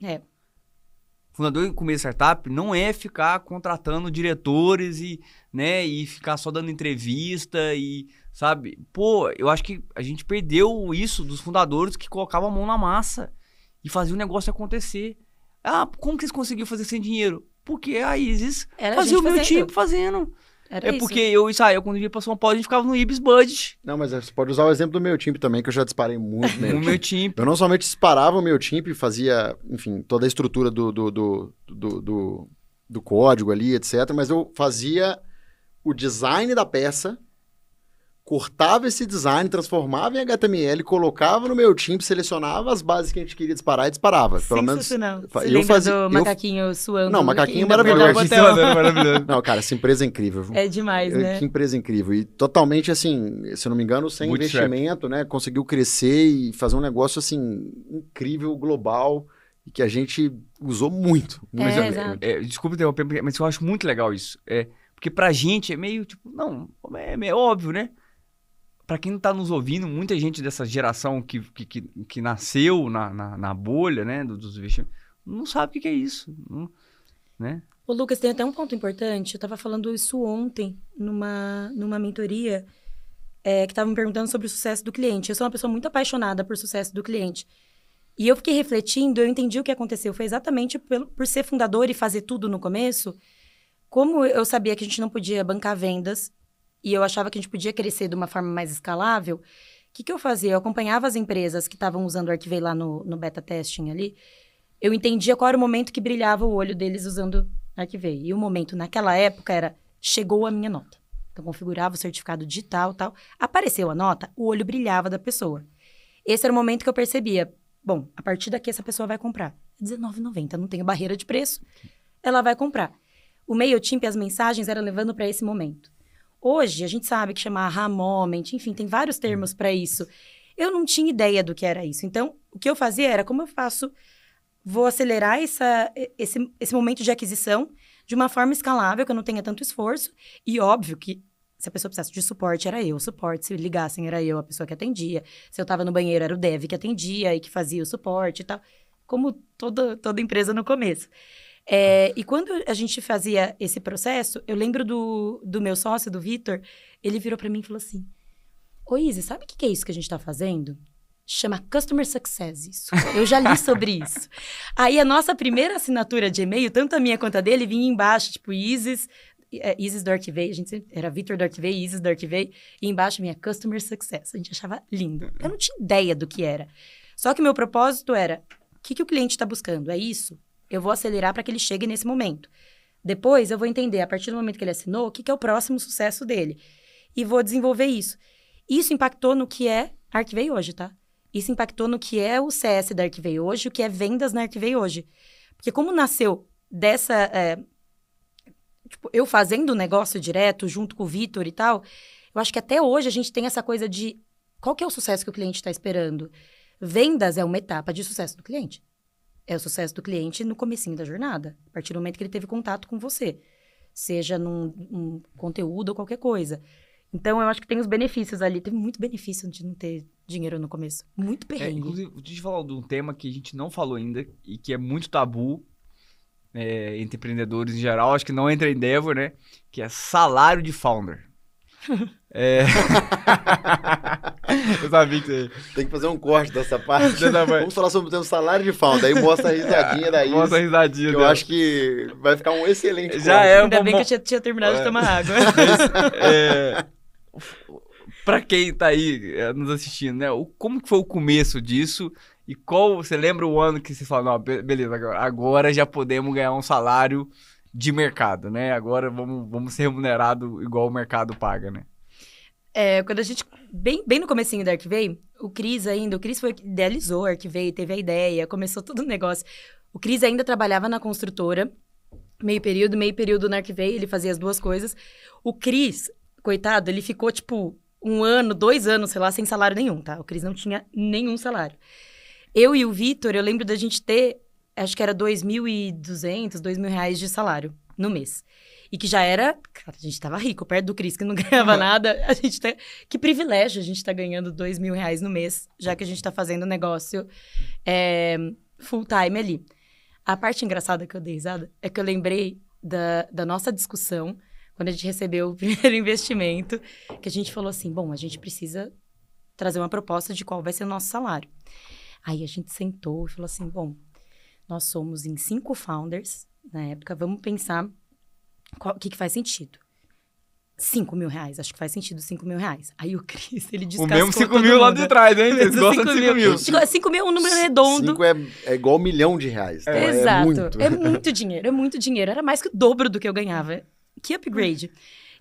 Speaker 2: Fundador em começo de startup não é ficar contratando diretores e ficar só dando entrevista e, sabe? Pô, eu acho que a gente perdeu isso dos fundadores que colocavam a mão na massa e faziam o negócio acontecer. Como que eles conseguiram fazer sem dinheiro? Porque a Isis fazia o meu time fazendo. Porque eu quando ia pra São Paulo, a gente ficava no Ibis Budget.
Speaker 1: Não, mas você pode usar o exemplo do MailChimp também, que eu já disparei muito
Speaker 2: no MailChimp.
Speaker 1: Eu não somente disparava o MailChimp, fazia, enfim, toda a estrutura do código ali, etc. Mas eu fazia o design da peça, cortava esse design, transformava em HTML, colocava no MailChimp, selecionava as bases que a gente queria disparar e disparava. Pelo menos.
Speaker 3: Você lembra do macaquinho suando?
Speaker 1: Não, macaquinho maravilhoso.
Speaker 2: Maravilhoso.
Speaker 1: Não, cara, essa empresa é incrível.
Speaker 3: É demais, né?
Speaker 1: Que empresa incrível. E totalmente, assim, se eu não me engano, sem investimento, né? Conseguiu crescer e fazer um negócio, assim, incrível, global, e que a gente usou muito.
Speaker 2: Desculpa interromper, mas eu acho muito legal isso. Porque pra gente é meio, tipo, não, é meio óbvio, né? Pra quem não tá nos ouvindo, muita gente dessa geração que nasceu na bolha, né, dos investimentos, não sabe o que é isso, né?
Speaker 3: Ô, Lucas, tem até um ponto importante. Eu tava falando isso ontem numa mentoria que tava me perguntando sobre o sucesso do cliente. Eu sou uma pessoa muito apaixonada por sucesso do cliente. E eu fiquei refletindo, eu entendi o que aconteceu. Foi exatamente por ser fundador e fazer tudo no começo. Como eu sabia que a gente não podia bancar vendas, e eu achava que a gente podia crescer de uma forma mais escalável, o que eu fazia? Eu acompanhava as empresas que estavam usando o Archivay lá no beta testing ali, eu entendia qual era o momento que brilhava o olho deles usando Archivay. E o momento, naquela época, era, chegou a minha nota. Então, configurava o certificado digital e tal, apareceu a nota, o olho brilhava da pessoa. Esse era o momento que eu percebia, bom, a partir daqui essa pessoa vai comprar. R$19,90, não tem barreira de preço, ela vai comprar. O MailChimp e as mensagens eram levando para esse momento. Hoje, a gente sabe que chama aha moment, enfim, tem vários termos para isso. Eu não tinha ideia do que era isso. Então, o que eu fazia era, como eu faço, vou acelerar esse momento de aquisição de uma forma escalável, que eu não tenha tanto esforço. E óbvio que se a pessoa precisasse de suporte, era eu o suporte. Se ligassem, era eu a pessoa que atendia. Se eu estava no banheiro, era o dev que atendia e que fazia o suporte e tal. Como toda empresa no começo. E quando a gente fazia esse processo, eu lembro do meu sócio, do Vitor, ele virou para mim e falou assim, ô Isis, sabe o que é isso que a gente tá fazendo? Chama Customer Success isso. Eu já li sobre isso. Aí a nossa primeira assinatura de e-mail, tanto a minha quanto a dele, vinha embaixo, tipo, Isis do Archivay, a gente era Vitor do Archivay, Isis do Archivay, e embaixo vinha Customer Success. A gente achava lindo. Eu não tinha ideia do que era. Só que o meu propósito era, o que o cliente está buscando? É isso? Eu vou acelerar para que ele chegue nesse momento. Depois, eu vou entender, a partir do momento que ele assinou, o que é o próximo sucesso dele. E vou desenvolver isso. Isso impactou no que é Archivay hoje, tá? Isso impactou no que é o CS da Archivay hoje, o que é vendas na Archivay hoje. Porque como nasceu dessa... eu fazendo o negócio direto, junto com o Vitor e tal, eu acho que até hoje a gente tem essa coisa de... Qual que é o sucesso que o cliente está esperando? Vendas é uma etapa de sucesso do cliente. É o sucesso do cliente no comecinho da jornada, a partir do momento que ele teve contato com você, seja num conteúdo ou qualquer coisa. Então, eu acho que tem os benefícios ali. Teve muito benefício de não ter dinheiro no começo. Muito perrengue.
Speaker 2: Inclusive, deixa eu falar de um tema que a gente não falou ainda e que é muito tabu entre empreendedores em geral. Acho que não entra em Endeavor, né? Que é salário de founder. Eu sabia que você...
Speaker 1: Tem que fazer um corte dessa parte. Vamos falar sobre o termo salário de founder. Aí mostra a risadinha daí.
Speaker 2: Mostra a risadinha.
Speaker 1: Que eu acho que vai ficar um excelente
Speaker 2: Já
Speaker 1: corte.
Speaker 2: é
Speaker 3: Ainda bem que eu tinha terminado de tomar água.
Speaker 2: Pra quem tá aí nos assistindo, né? Como que foi o começo disso? E você lembra o ano que você falou, não, beleza, agora já podemos ganhar um salário de mercado, né? Agora vamos ser remunerados igual o mercado paga, né?
Speaker 3: Quando a gente, bem no comecinho da Arquivei, o Cris foi que idealizou a Arquivei, teve a ideia, começou todo o negócio. O Cris ainda trabalhava na construtora, meio período na Arquivei, ele fazia as duas coisas. O Cris, coitado, ele ficou, 1 ano, 2 anos, sei lá, sem salário nenhum, tá? O Cris não tinha nenhum salário. Eu e o Vitor, eu lembro da gente ter, acho que era R$2.200, R$2.000 de salário no mês. E que já era, cara, a gente tava rico, perto do Cris, que não ganhava nada. Que privilégio a gente tá ganhando R$2.000 no mês, já que a gente tá fazendo negócio full time ali. A parte engraçada que eu dei risada é que eu lembrei da nossa discussão, quando a gente recebeu o primeiro investimento, que a gente falou assim, bom, a gente precisa trazer uma proposta de qual vai ser o nosso salário. Aí a gente sentou e falou assim, bom, nós somos em 5 founders na época, vamos pensar o que faz sentido. R$5.000, acho que faz sentido R$5.000. Aí o Cris, ele descascou.
Speaker 2: O mesmo 5 mil lá de trás, hein? Vocês gostam de 5 mil.
Speaker 3: 5 mil é um número redondo.
Speaker 1: 5 é igual R$1 milhão. Então
Speaker 3: Exato. É muito dinheiro. Era mais que o dobro do que eu ganhava. Que upgrade.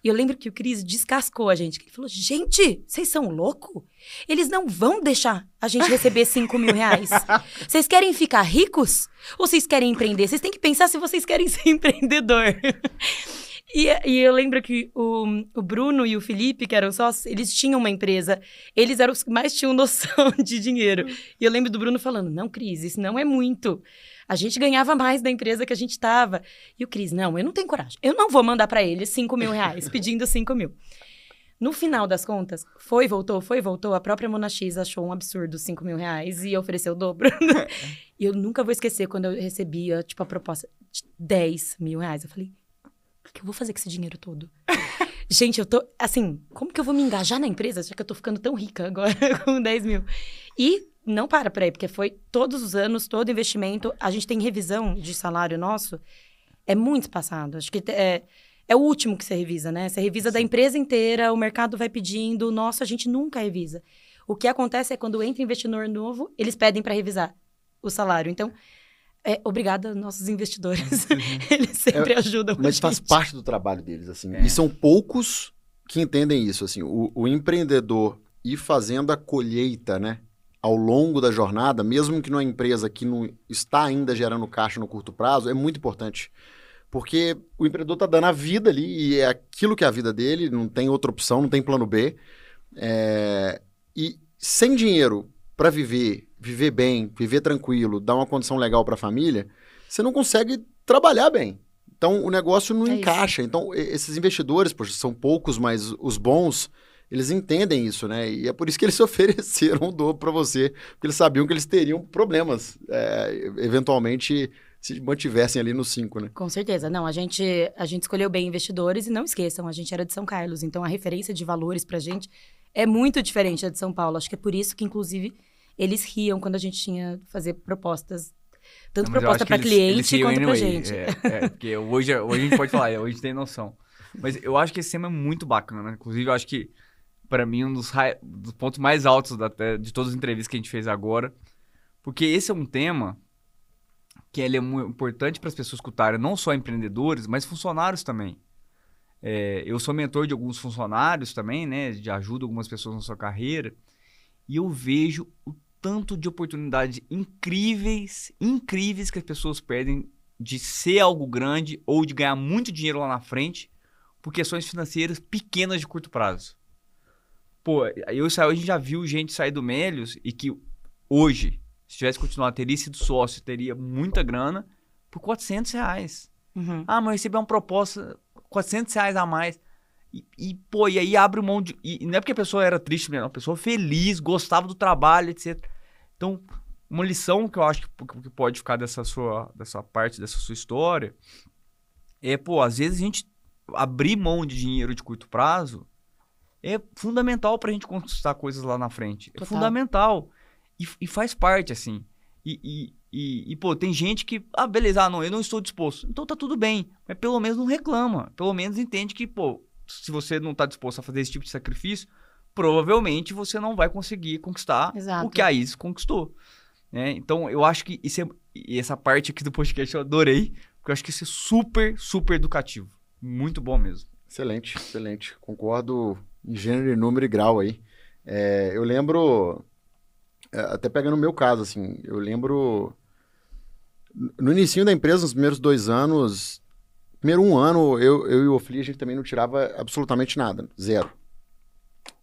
Speaker 3: E eu lembro que o Cris descascou a gente. Ele falou, gente, vocês são loucos? Eles não vão deixar a gente receber R$5.000. Vocês querem ficar ricos? Ou vocês querem empreender? Vocês têm que pensar se vocês querem ser empreendedor. E eu lembro que o Bruno e o Felipe, que eram sócios, eles tinham uma empresa. Eles eram os que mais tinham noção de dinheiro. E eu lembro do Bruno falando, não, Cris, isso não é muito. A gente ganhava mais da empresa que a gente estava. E o Cris, não, eu não tenho coragem. Eu não vou mandar para eles R$5.000, pedindo 5 mil. No final das contas, voltou. A própria Monax achou um absurdo R$5.000 e ofereceu o dobro. E eu nunca vou esquecer quando eu recebia, a proposta de R$10.000. Eu falei, o que eu vou fazer com esse dinheiro todo? Gente, eu tô, assim, como que eu vou me engajar na empresa, já que eu tô ficando tão rica agora com 10 mil? E não para aí, porque foi todos os anos, todo investimento. A gente tem revisão de salário nosso, é muito espaçado. Acho que é o último que você revisa, né? Você revisa da empresa inteira, o mercado vai pedindo. Nossa, a gente nunca revisa. O que acontece é quando entra investidor novo, eles pedem para revisar o salário. Então, obrigada aos nossos investidores. Eles sempre ajudam a gente.
Speaker 1: Mas faz parte do trabalho deles, assim. E são poucos que entendem isso, assim. O empreendedor ir fazendo a colheita, né? Ao longo da jornada, mesmo que numa empresa que não está ainda gerando caixa no curto prazo, é muito importante. Porque o empreendedor está dando a vida ali e é aquilo que é a vida dele, não tem outra opção, não tem plano B. E sem dinheiro para viver bem, viver tranquilo, dar uma condição legal para a família, você não consegue trabalhar bem. Então, o negócio não encaixa. Isso. Então, esses investidores, poxa, são poucos, mas os bons, eles entendem isso, né? E é por isso que eles se ofereceram o dobro para você, porque eles sabiam que eles teriam problemas, eventualmente, se mantivessem ali nos 5, né?
Speaker 3: Com certeza. Não, a gente escolheu bem investidores e não esqueçam, a gente era de São Carlos, então a referência de valores pra gente é muito diferente da de São Paulo. Acho que é por isso que, inclusive, eles riam quando a gente tinha que fazer propostas, tanto proposta para cliente quanto pra gente.
Speaker 2: Porque hoje a gente pode falar, hoje tem noção. Mas eu acho que esse tema é muito bacana. Inclusive, eu acho que, para mim, um dos pontos mais altos de todas as entrevistas que a gente fez agora. Porque esse é um tema que ele é muito importante para as pessoas escutarem, não só empreendedores, mas funcionários também. Eu sou mentor de alguns funcionários também, né? De ajuda algumas pessoas na sua carreira. E eu vejo o tanto de oportunidades incríveis que as pessoas perdem de ser algo grande ou de ganhar muito dinheiro lá na frente por questões financeiras pequenas de curto prazo. Pô, a gente já viu gente sair do Melios e que hoje, se tivesse continuado, teria sido sócio, teria muita grana por R$400.
Speaker 3: Uhum.
Speaker 2: Mas eu recebi uma proposta, R$400 a mais. Pô, e aí abre mão de... E não é porque a pessoa era triste, né? A pessoa feliz, gostava do trabalho, etc. Então, uma lição que eu acho que pode ficar dessa parte, dessa sua história, é, pô, às vezes a gente abrir mão de dinheiro de curto prazo é fundamental pra gente conquistar coisas lá na frente. É fundamental. E faz parte, assim. Pô, tem gente que... Ah, beleza, não, eu não estou disposto. Então tá tudo bem. Mas pelo menos não reclama. Pelo menos entende que, pô, se você não tá disposto a fazer esse tipo de sacrifício, provavelmente você não vai conseguir conquistar o que a Isis conquistou. Né? Então, eu acho que essa parte aqui do podcast eu adorei, porque eu acho que isso é super, super educativo. Muito bom mesmo.
Speaker 1: Excelente, excelente. Concordo em gênero, e número e grau aí. Eu lembro, até pegando o meu caso, assim, eu lembro no início da empresa, nos primeiros 2 anos, primeiro 1 ano, eu e o Ofli, a gente também não tirava absolutamente nada, 0.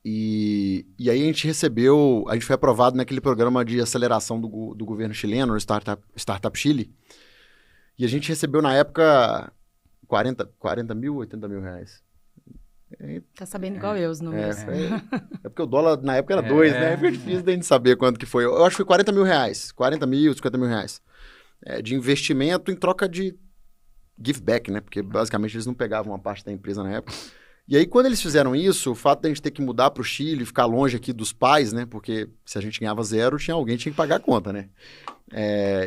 Speaker 1: E aí a gente foi aprovado naquele programa de aceleração do governo chileno, no Startup Chile, e a gente recebeu na época 40 mil, 80 mil reais.
Speaker 3: Tá sabendo igual eu os números.
Speaker 1: É porque o dólar na época era 2, né? Foi difícil da gente saber quanto que foi. Eu acho que foi 40 mil reais, 40 mil, 50 mil reais. De investimento em troca de give back, né? Porque basicamente eles não pegavam uma parte da empresa na época. E aí, quando eles fizeram isso, o fato de a gente ter que mudar para o Chile, ficar longe aqui dos pais, né? Porque se a gente ganhava 0, tinha alguém que tinha que pagar a conta, né?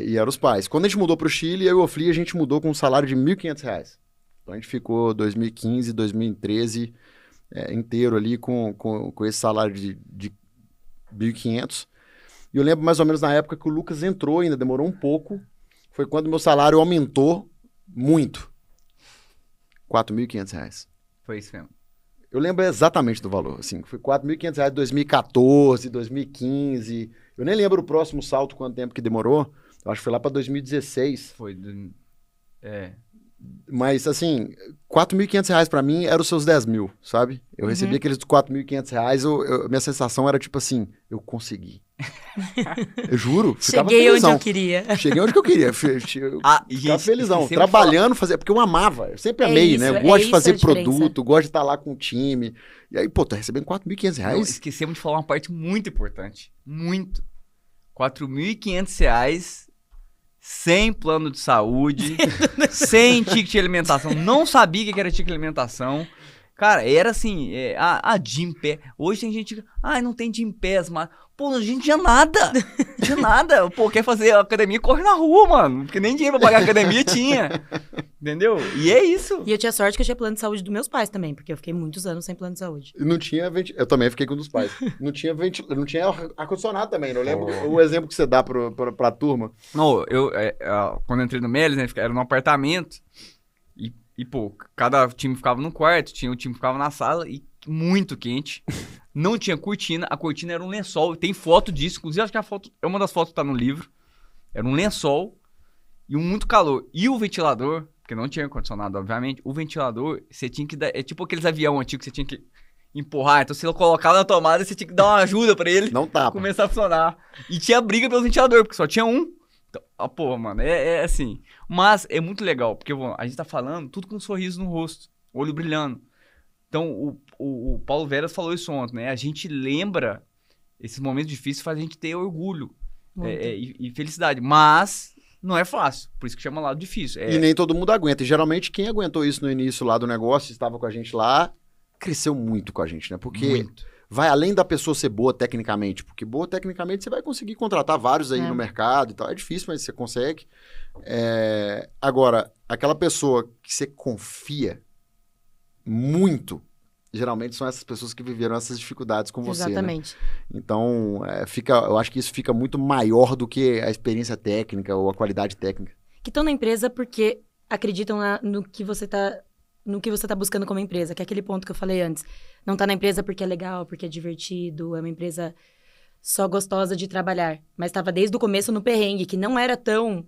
Speaker 1: E eram os pais. Quando a gente mudou para o Chile, eu e o Ofli, a gente mudou com um salário de R$1.500. Então, a gente ficou 2015, 2013 inteiro ali com esse salário de R$1.500. E eu lembro mais ou menos na época que o Lucas entrou, ainda demorou um pouco. Foi quando meu salário aumentou muito. R$4.500.
Speaker 2: Foi isso mesmo.
Speaker 1: Eu lembro exatamente do valor, assim, foi R$4.500 em 2014, 2015, eu nem lembro o próximo salto, quanto tempo que demorou, eu acho que foi lá para 2016.
Speaker 2: Foi,
Speaker 1: Mas, assim, R$4.500 para mim eram os seus 10 mil, sabe? Eu recebi aqueles R$4.500, minha sensação era tipo assim, eu consegui. Eu juro, ficava
Speaker 3: Cheguei
Speaker 1: felizão.
Speaker 3: onde eu queria.
Speaker 1: Cheguei onde eu queria. Ficava felizão. Trabalhando, porque eu amava. Eu sempre amei, né? Eu gosto de fazer produto, gosto de estar lá com o time. E aí, pô, tá recebendo R$4.500.
Speaker 2: Esquecemos de falar uma parte muito importante. Muito. R$4.500 sem plano de saúde, sem ticket de alimentação. Não sabia o que era ticket de alimentação. Cara, era assim, a Gympass. Hoje tem gente que, não tem Gympass, mas... Pô, a gente tinha nada. Tinha nada. Pô, quer fazer academia, corre na rua, mano. Porque nem dinheiro pra pagar a academia tinha. Entendeu? E é isso.
Speaker 3: E eu tinha sorte que eu tinha plano de saúde dos meus pais também, porque eu fiquei muitos anos sem plano de saúde.
Speaker 1: Não tinha eu também fiquei com um dos pais. Não tinha ar-condicionado também, não lembro o exemplo que você dá pra turma.
Speaker 2: Não, quando eu entrei no Melis, né, era num apartamento. E, pô, cada time ficava num quarto, tinha um time que ficava na sala e muito quente. Não tinha cortina, a cortina era um lençol. Tem foto disso, inclusive acho que a foto é uma das fotos que tá no livro. Era um lençol e muito calor. E o ventilador, porque não tinha ar-condicionado, obviamente, o ventilador, você tinha que dar... É tipo aqueles aviões antigos que você tinha que empurrar. Então, se ele colocar na tomada, você tinha que dar uma ajuda pra ele
Speaker 1: não tapa.
Speaker 2: Começar a funcionar. E tinha briga pelo ventilador, porque só tinha um. Então, porra, mano, é assim. Mas é muito legal, porque a gente tá falando tudo com um sorriso no rosto, olho brilhando. Então, o Paulo Veras falou isso ontem, né? A gente lembra esses momentos difíceis, faz a gente ter orgulho e felicidade. Mas não é fácil, por isso que chama lado difícil.
Speaker 1: E nem todo mundo aguenta. E geralmente quem aguentou isso no início lá do negócio, estava com a gente lá, cresceu muito com a gente, né? Porque vai além da pessoa ser boa tecnicamente. Porque boa tecnicamente você vai conseguir contratar vários aí no mercado e tal. É difícil, mas você consegue. Agora, aquela pessoa que você confia muito, geralmente são essas pessoas que viveram essas dificuldades com você.
Speaker 3: Exatamente.
Speaker 1: Né? Então, eu acho que isso fica muito maior do que a experiência técnica ou a qualidade técnica.
Speaker 3: Que estão na empresa porque acreditam no que você tá buscando como empresa, que é aquele ponto que eu falei antes. Não tá na empresa porque é legal, porque é divertido, é uma empresa só gostosa de trabalhar. Mas estava desde o começo no perrengue, que não era tão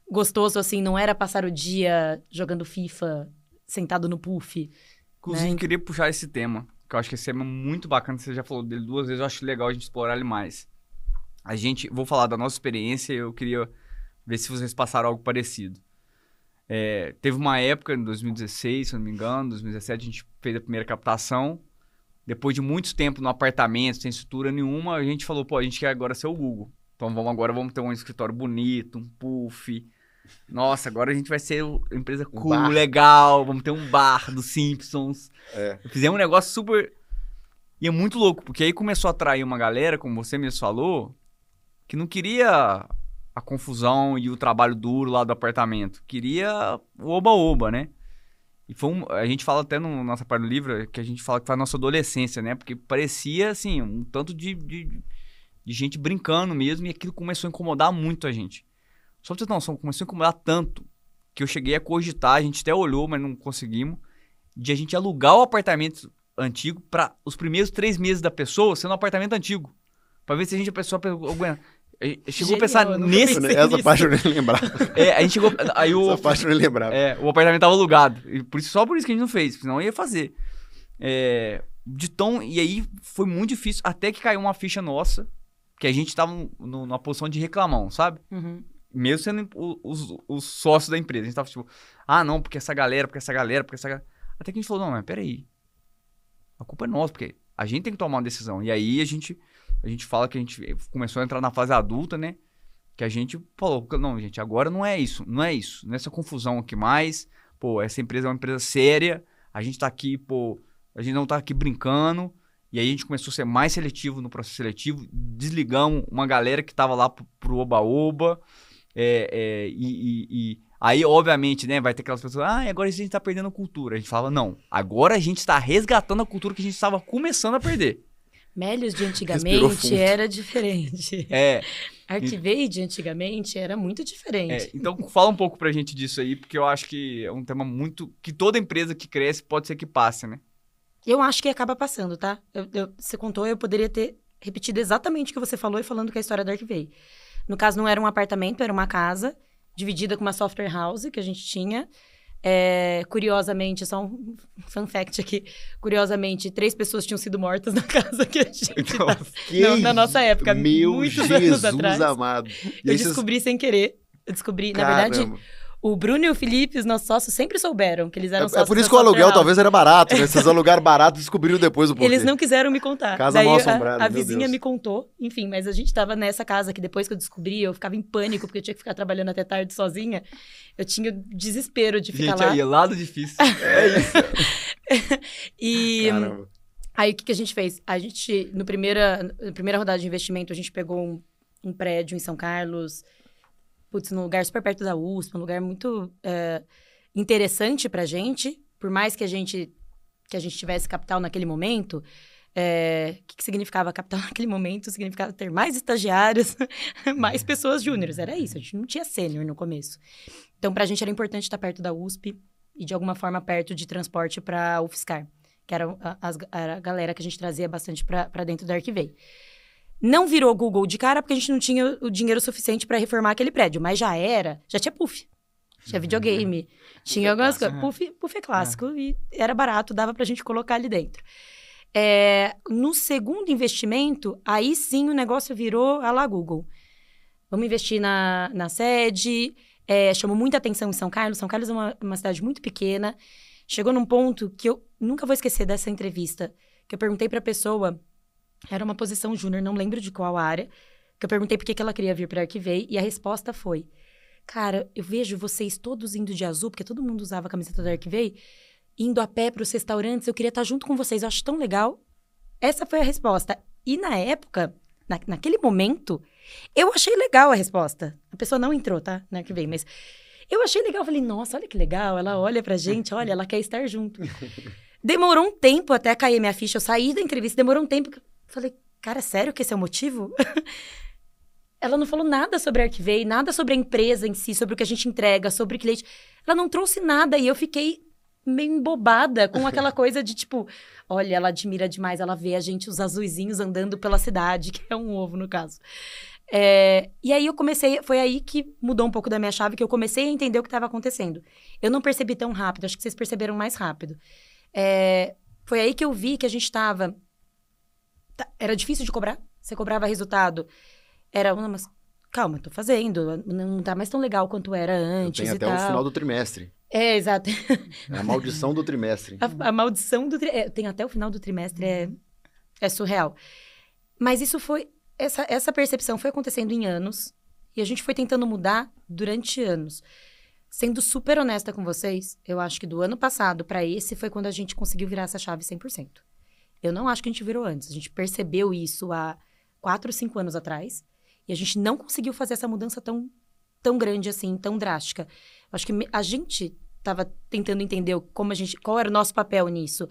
Speaker 3: gostoso assim, não era passar o dia jogando FIFA, sentado no puff.
Speaker 2: Inclusive, eu queria puxar esse tema, que eu acho que esse tema é muito bacana, você já falou dele 2 vezes, eu acho legal a gente explorar ele mais. Vou falar da nossa experiência e eu queria ver se vocês passaram algo parecido. Teve uma época, em 2016, se eu não me engano, 2017, a gente fez a primeira captação. Depois de muito tempo no apartamento, sem estrutura nenhuma, a gente falou, pô, a gente quer agora ser o Google. Então vamos ter um escritório bonito, um puff. Nossa, agora a gente vai ser uma empresa cool, legal, vamos ter um bar dos Simpsons. Fizemos um negócio super... E é muito louco, porque aí começou a atrair uma galera, como você mesmo falou, que não queria a confusão e o trabalho duro lá do apartamento. Queria o oba-oba, né? E a gente fala até na nossa parte do livro, que a gente fala que foi a nossa adolescência, né? Porque parecia, assim, um tanto de gente brincando mesmo, e aquilo começou a incomodar muito a gente. Só pra você ter noção, começou a incomodar tanto, que eu cheguei a cogitar, a gente até olhou, mas não conseguimos, de a gente alugar o apartamento antigo para os primeiros 3 meses da pessoa sendo um apartamento antigo. Pra ver se a pessoa aguenta. Chegou a pensar nesse...
Speaker 1: Essa parte eu nem lembrava.
Speaker 2: A gente chegou...
Speaker 1: Essa parte eu nem lembrava.
Speaker 2: O apartamento tava alugado. E só por isso que a gente não fez, senão ia fazer. E aí foi muito difícil, até que caiu uma ficha nossa, que a gente tava numa posição de reclamão, sabe?
Speaker 3: Uhum.
Speaker 2: Mesmo sendo os sócios da empresa. A gente tava tipo, não, porque essa galera. Até que a gente falou, não, mas peraí. A culpa é nossa, porque a gente tem que tomar uma decisão. E aí a gente fala que a gente começou a entrar na fase adulta, né? Que a gente falou, não, gente, agora não é isso. Não é essa confusão aqui mais. Pô, essa empresa é uma empresa séria. A gente tá aqui, a gente não tá aqui brincando. E aí a gente começou a ser mais seletivo no processo seletivo. Desligamos uma galera que tava lá pro oba-oba. Aí, obviamente, né, vai ter aquelas pessoas, agora a gente tá perdendo a cultura. A gente falava, não, agora a gente está resgatando a cultura que a gente estava começando a perder.
Speaker 3: Melios de antigamente era diferente. Arquivei de antigamente era muito diferente.
Speaker 2: Então, fala um pouco pra gente disso aí, porque eu acho que é um tema muito... que toda empresa que cresce pode ser que passe, né?
Speaker 3: Eu acho que acaba passando, tá? Você contou, eu poderia ter repetido exatamente o que você falou e falando que a história da Arquivei. No caso, não era um apartamento, era uma casa dividida com uma software house que a gente tinha. Curiosamente, só um fun fact aqui. Curiosamente, 3 pessoas tinham sido mortas na casa que a gente na nossa época, muitos anos atrás.
Speaker 1: Amado.
Speaker 3: Eu descobri sem querer. Na verdade, o Bruno e o Felipe, os nossos sócios, sempre souberam que eles eram sócios.
Speaker 1: Por isso que o aluguel talvez era barato, né? Vocês alugaram barato e descobriram depois o porquê.
Speaker 3: Eles não quiseram me contar.
Speaker 1: Casa mal assombrada,
Speaker 3: a vizinha me contou. Enfim, mas a gente tava nessa casa que depois que eu descobri, eu ficava em pânico, porque eu tinha que ficar trabalhando até tarde sozinha. Eu tinha o desespero de ficar lá.
Speaker 2: Gente, aí, lado difícil.
Speaker 3: E...
Speaker 1: Caramba.
Speaker 3: Aí, o que a gente fez? A gente, na primeira rodada de investimento, a gente pegou um prédio em São Carlos... num lugar super perto da USP, um lugar muito interessante pra gente. Por mais que a gente tivesse capital naquele momento, o que significava capital naquele momento? Significava ter mais estagiários, mais pessoas júniores. Era isso, a gente não tinha sênior no começo. Então, pra gente era importante estar perto da USP e, de alguma forma, perto de transporte pra UFSCar, que era a galera que a gente trazia bastante pra dentro da Arquivei. Não virou Google de cara, porque a gente não tinha o dinheiro suficiente para reformar aquele prédio. Mas já tinha puff. Tinha videogame. Tinha algumas coisas. Puff é clássico e era barato, dava pra gente colocar ali dentro. No segundo investimento, aí sim o negócio virou a la Google. Vamos investir na sede. Chamou muita atenção em São Carlos. São Carlos é uma cidade muito pequena. Chegou num ponto que eu nunca vou esquecer dessa entrevista. Que eu perguntei pra pessoa... Era uma posição júnior, não lembro de qual área. Que eu perguntei por que ela queria vir para a Arquivei. E a resposta foi... Cara, eu vejo vocês todos indo de azul, porque todo mundo usava a camiseta da Arquivei, indo a pé para os restaurantes. Eu queria estar junto com vocês, eu acho tão legal. Essa foi a resposta. E na época, naquele momento, eu achei legal a resposta. A pessoa não entrou, tá? Na Arquivei, mas... Eu achei legal. Eu falei, nossa, olha que legal. Ela olha pra gente, olha, ela quer estar junto. Demorou um tempo até cair minha ficha. Eu saí da entrevista, demorou um tempo... Falei, cara, sério que esse é o motivo? Ela não falou nada sobre a Arquivei, nada sobre a empresa em si, sobre o que a gente entrega, sobre o cliente. Ela não trouxe nada e eu fiquei meio embobada com aquela coisa de tipo... Olha, ela admira demais, ela vê a gente, os azuizinhos andando pela cidade, que é um ovo no caso. E aí foi aí que mudou um pouco da minha chave, que eu comecei a entender o que estava acontecendo. Eu não percebi tão rápido, acho que vocês perceberam mais rápido. Foi aí que eu vi que a gente estava... Era difícil de cobrar. Você cobrava resultado. Era, mas calma, tô fazendo, não tá mais tão legal quanto era antes
Speaker 1: Tem
Speaker 3: e
Speaker 1: até
Speaker 3: tal.
Speaker 1: o final do trimestre.
Speaker 3: É, exato.
Speaker 1: É a maldição do trimestre.
Speaker 3: A maldição do trimestre. Tem até o final do trimestre, é surreal. Mas isso foi... Essa percepção foi acontecendo em anos. E a gente foi tentando mudar durante anos. Sendo super honesta com vocês, eu acho que do ano passado para esse foi quando a gente conseguiu virar essa chave 100%. Eu não acho que a gente virou antes. A gente percebeu isso há 4, 5 anos atrás. E a gente não conseguiu fazer essa mudança tão grande assim, tão drástica. Eu acho que a gente estava tentando entender qual era o nosso papel nisso.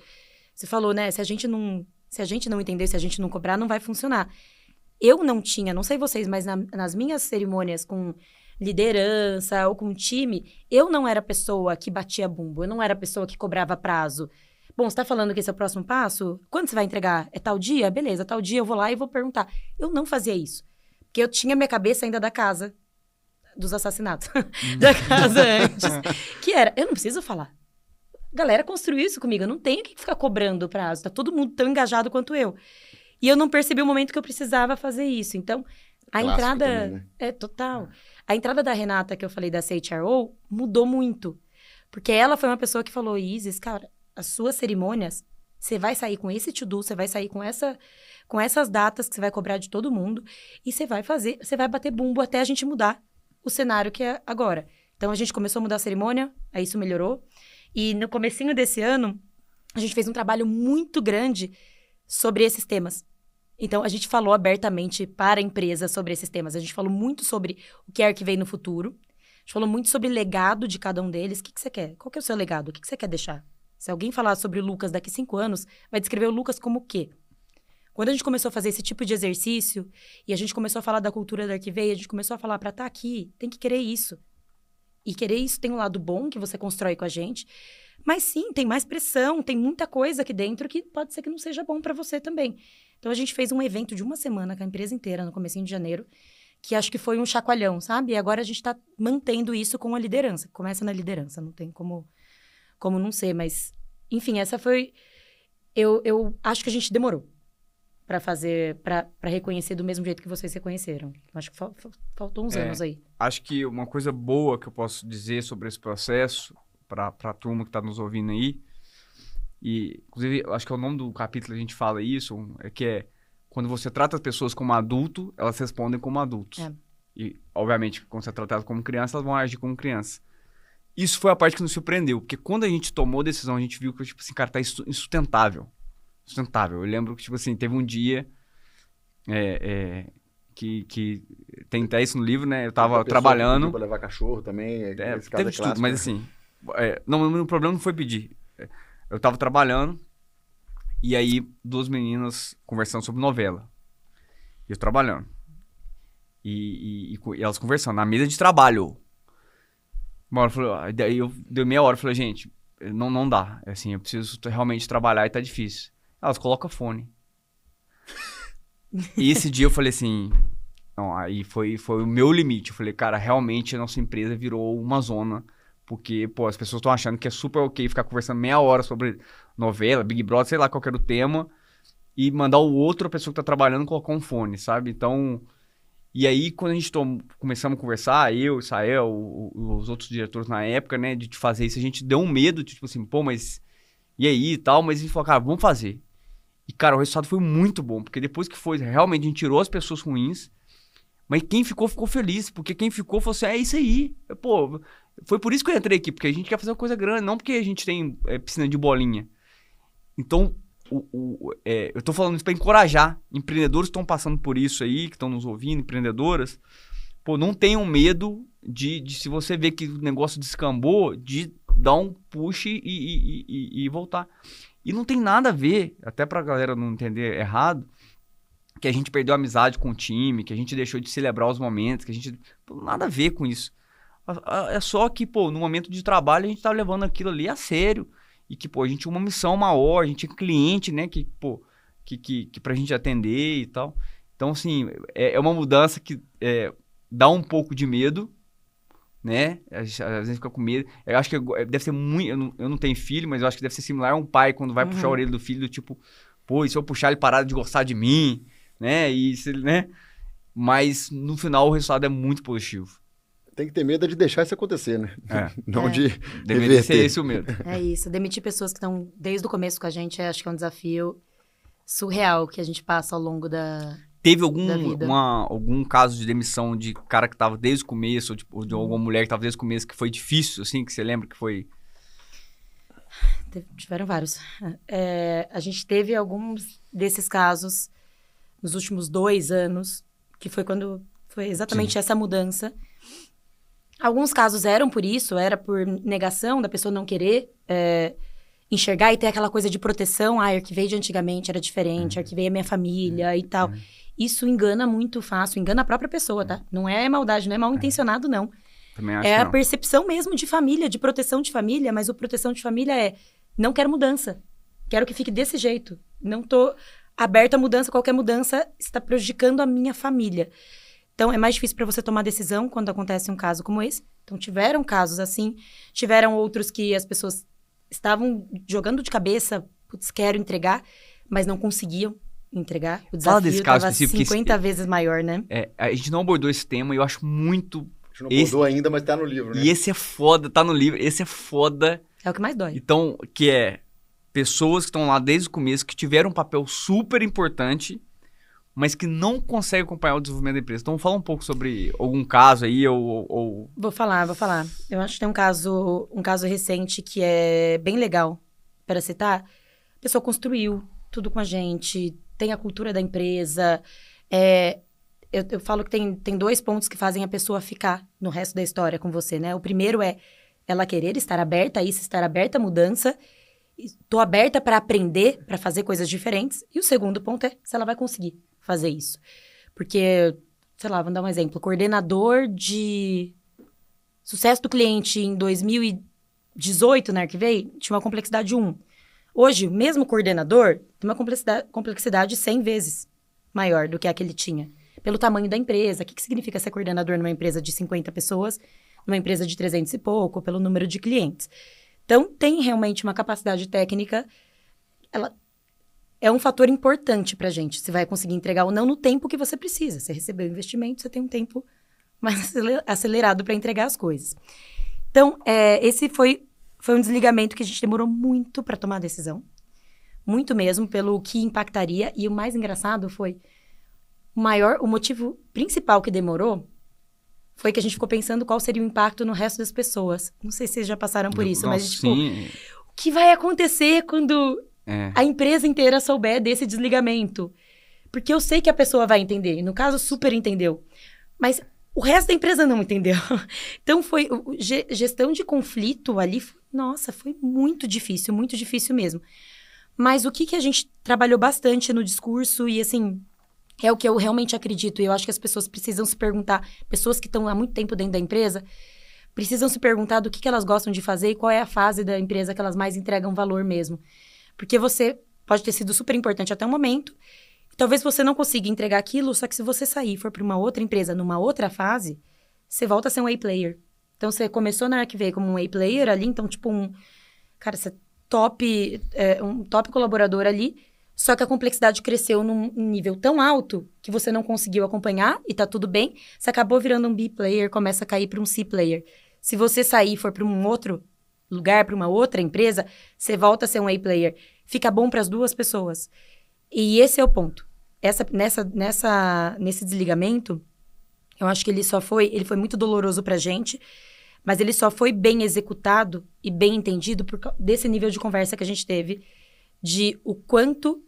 Speaker 3: Você falou, né? Se a gente não entender, se a gente não cobrar, não vai funcionar. Eu não tinha, não sei vocês, mas nas minhas cerimônias com liderança ou com time, eu não era a pessoa que batia bumbo, eu não era a pessoa que cobrava prazo. Bom, você tá falando que esse é o próximo passo? Quando você vai entregar? É tal dia? Beleza, tal dia eu vou lá e vou perguntar. Eu não fazia isso. Porque eu tinha minha cabeça ainda da casa dos assassinatos. Da casa antes. Que era, eu não preciso falar. A galera construiu isso comigo, eu não tenho que ficar cobrando o prazo. Tá todo mundo tão engajado quanto eu. E eu não percebi o momento que eu precisava fazer isso. Então, a
Speaker 1: Clássico
Speaker 3: entrada...
Speaker 1: também, né?
Speaker 3: É, total. A entrada da Renata, que eu falei da CHRO, mudou muito. Porque ela foi uma pessoa que falou, Isis, cara, as suas cerimônias, você vai sair com esse to-do, você vai sair com essas datas que você vai cobrar de todo mundo, e você vai bater bumbo até a gente mudar o cenário que é agora. Então, a gente começou a mudar a cerimônia, aí isso melhorou. E no comecinho desse ano, a gente fez um trabalho muito grande sobre esses temas. Então, a gente falou abertamente para a empresa sobre esses temas. A gente falou muito sobre o que é que vem no futuro. A gente falou muito sobre o legado de cada um deles. O que você quer? Qual que é o seu legado? O que você quer deixar? Se alguém falar sobre o Lucas daqui 5 anos, vai descrever o Lucas como o quê? Quando a gente começou a fazer esse tipo de exercício, e a gente começou a falar da cultura da Arquivei, a gente começou a falar, para estar aqui, tem que querer isso. E querer isso tem um lado bom que você constrói com a gente. Mas sim, tem mais pressão, tem muita coisa aqui dentro que pode ser que não seja bom para você também. Então, a gente fez um evento de 1 semana com a empresa inteira, no comecinho de janeiro, que acho que foi um chacoalhão, sabe? E agora a gente está mantendo isso com a liderança. Começa na liderança, não tem como não ser. Mas, enfim, essa foi... Eu acho que a gente demorou para fazer, para reconhecer do mesmo jeito que vocês reconheceram. Acho que faltou uns anos aí.
Speaker 2: Acho que uma coisa boa que eu posso dizer sobre esse processo, para a turma que está nos ouvindo aí, e, inclusive, acho que é o nome do capítulo que a gente fala isso, é quando você trata as pessoas como adulto, elas respondem como adultos. É. E, obviamente, quando você é tratado como criança, elas vão agir como criança. Isso foi a parte que nos surpreendeu, porque quando a gente tomou a decisão, a gente viu que, tipo assim, cara, tá insustentável. Sustentável. Eu lembro que, tipo assim, teve um dia que tem até isso no livro, né? Eu tava trabalhando...
Speaker 1: Pra levar cachorro também.
Speaker 2: Teve de tudo, mas assim... não, o problema não foi pedir. Eu tava trabalhando e aí 2 meninas conversando sobre novela. E eu trabalhando. E elas conversando na mesa de trabalho. Uma hora falou, daí deu meia hora, eu falei, gente, não dá. Assim, eu preciso realmente trabalhar e tá difícil. Elas colocam fone. E esse dia eu falei assim... Não, aí foi o meu limite. Eu falei, cara, realmente a nossa empresa virou uma zona... Porque, pô, as pessoas estão achando que é super ok ficar conversando meia hora sobre novela, Big Brother, sei lá, qual que era o tema, e mandar o outro, a pessoa que tá trabalhando, colocar um fone, sabe? Então, e aí, quando a gente começamos a conversar, eu, Israel, os outros diretores na época, né, de fazer isso, a gente deu um medo, tipo assim, pô, mas e aí e tal, mas a gente falou, cara, vamos fazer. E, cara, o resultado foi muito bom, porque depois que foi, realmente, a gente tirou as pessoas ruins, mas quem ficou feliz, porque quem ficou falou assim, é isso aí, pô... Foi por isso que eu entrei aqui, porque a gente quer fazer uma coisa grande, não porque a gente tem piscina de bolinha. Então, eu tô falando isso para encorajar empreendedores que estão passando por isso aí, que estão nos ouvindo, empreendedoras. Pô, não tenham medo de se você ver que o negócio descambou, de dar um push e voltar. E não tem nada a ver, até pra galera não entender errado, que a gente perdeu a amizade com o time, que a gente deixou de celebrar os momentos, que a gente... Pô, nada a ver com isso. É só que, pô, no momento de trabalho a gente tá levando aquilo ali a sério. E que, pô, a gente tinha uma missão maior, a gente tinha cliente, né, que, pô, que pra gente atender e tal. Então, assim, é uma mudança que dá um pouco de medo, né? Às vezes fica com medo. Eu acho que deve ser muito... Eu não tenho filho, mas eu acho que deve ser similar a um pai quando vai puxar a orelha do filho, do tipo, pô, e se eu puxar ele parar de gostar de mim, né? E se, né? mas no final o resultado é muito positivo.
Speaker 1: Tem que ter medo de deixar isso acontecer, né? Não de
Speaker 2: Deveria ser
Speaker 1: reverter.
Speaker 2: esse o medo.
Speaker 3: É isso. Demitir pessoas que estão desde o começo com a gente, acho que é um desafio surreal que a gente passa ao longo da...
Speaker 2: Teve
Speaker 3: da vida.
Speaker 2: algum caso de demissão de cara que tava desde o começo, ou de alguma mulher que tava desde o começo, que foi difícil, assim, que você lembra que foi...
Speaker 3: Tiveram vários. A gente teve alguns desses casos nos últimos 2 anos, que foi quando foi exatamente essa mudança. Alguns casos eram por isso, era por negação da pessoa não querer enxergar e ter aquela coisa de proteção. Ah, arquivei de antigamente era diferente, arquivei a minha família e tal. Isso engana muito fácil, engana a própria pessoa, tá? Não é maldade, não é mal intencionado, não.
Speaker 2: Também acho
Speaker 3: É
Speaker 2: que
Speaker 3: a
Speaker 2: não.
Speaker 3: percepção mesmo de família, de proteção de família, mas o proteção de família é, não quero mudança, quero que fique desse jeito, não tô aberta a mudança, qualquer mudança está prejudicando a minha família. Então, é mais difícil para você tomar decisão quando acontece um caso como esse. Então, tiveram casos assim, tiveram outros que as pessoas estavam jogando de cabeça, putz, quero entregar, mas não conseguiam entregar. O
Speaker 2: Fala desse
Speaker 3: desafio
Speaker 2: caso
Speaker 3: estava
Speaker 2: específico,
Speaker 3: 50 vezes maior, né?
Speaker 2: A gente não abordou esse tema e eu acho muito...
Speaker 1: A gente não abordou ainda, mas tá no livro, né?
Speaker 2: E esse é foda, tá no livro, esse é foda.
Speaker 3: É o que mais dói.
Speaker 2: Então, que é pessoas que estão lá desde o começo, que tiveram um papel super importante, mas que não conseguem acompanhar o desenvolvimento da empresa. Então, fala um pouco sobre algum caso aí, ou...
Speaker 3: Vou falar. Eu acho que tem um caso recente que é bem legal para citar. A pessoa construiu tudo com a gente, tem a cultura da empresa. Eu falo que tem 2 pontos que fazem a pessoa ficar no resto da história com você, né? O primeiro é ela querer estar aberta a isso, estar aberta à mudança. Estou aberta para aprender, para fazer coisas diferentes. E o segundo ponto é se ela vai conseguir fazer isso. Porque, sei lá, vamos dar um exemplo. Coordenador de sucesso do cliente em 2018 na Arquivei tinha uma complexidade 1. Hoje, o mesmo coordenador tem uma complexidade 100 vezes maior do que a que ele tinha. Pelo tamanho da empresa. O que significa ser coordenador numa empresa de 50 pessoas, numa empresa de 300 e pouco, pelo número de clientes. Então, tem realmente uma capacidade técnica, ela é um fator importante pra gente, se vai conseguir entregar ou não no tempo que você precisa. Você recebeu o investimento, você tem um tempo mais acelerado para entregar as coisas. Então, esse foi um desligamento que a gente demorou muito para tomar a decisão. Muito mesmo, pelo que impactaria. E o mais engraçado foi, o motivo principal que demorou foi que a gente ficou pensando qual seria o impacto no resto das pessoas. Não sei se vocês já passaram por isso, mas tipo,
Speaker 2: sim.
Speaker 3: O que vai acontecer quando a empresa inteira souber desse desligamento? Porque eu sei que a pessoa vai entender, e no caso super entendeu, mas o resto da empresa não entendeu. Então foi gestão de conflito ali, nossa, foi muito difícil mesmo. Mas o que a gente trabalhou bastante no discurso e assim, é o que eu realmente acredito. E eu acho que as pessoas precisam se perguntar, pessoas que estão há muito tempo dentro da empresa, precisam se perguntar do que elas gostam de fazer e qual é a fase da empresa que elas mais entregam valor mesmo. Porque você pode ter sido super importante até o momento, e talvez você não consiga entregar aquilo, só que se você sair e for para uma outra empresa, numa outra fase, você volta a ser um A-player. Então, você começou na Arquivei como um A-player ali, então, tipo, cara, você é um top colaborador ali, só que a complexidade cresceu num nível tão alto que você não conseguiu acompanhar e tá tudo bem, você acabou virando um B-player, começa a cair para um C-player. Se você sair e for para um outro lugar, para uma outra empresa, você volta a ser um A-player. Fica bom para as duas pessoas. E esse é o ponto. Nesse desligamento, eu acho que ele foi muito doloroso pra gente, mas ele só foi bem executado e bem entendido por desse nível de conversa que a gente teve, de o quanto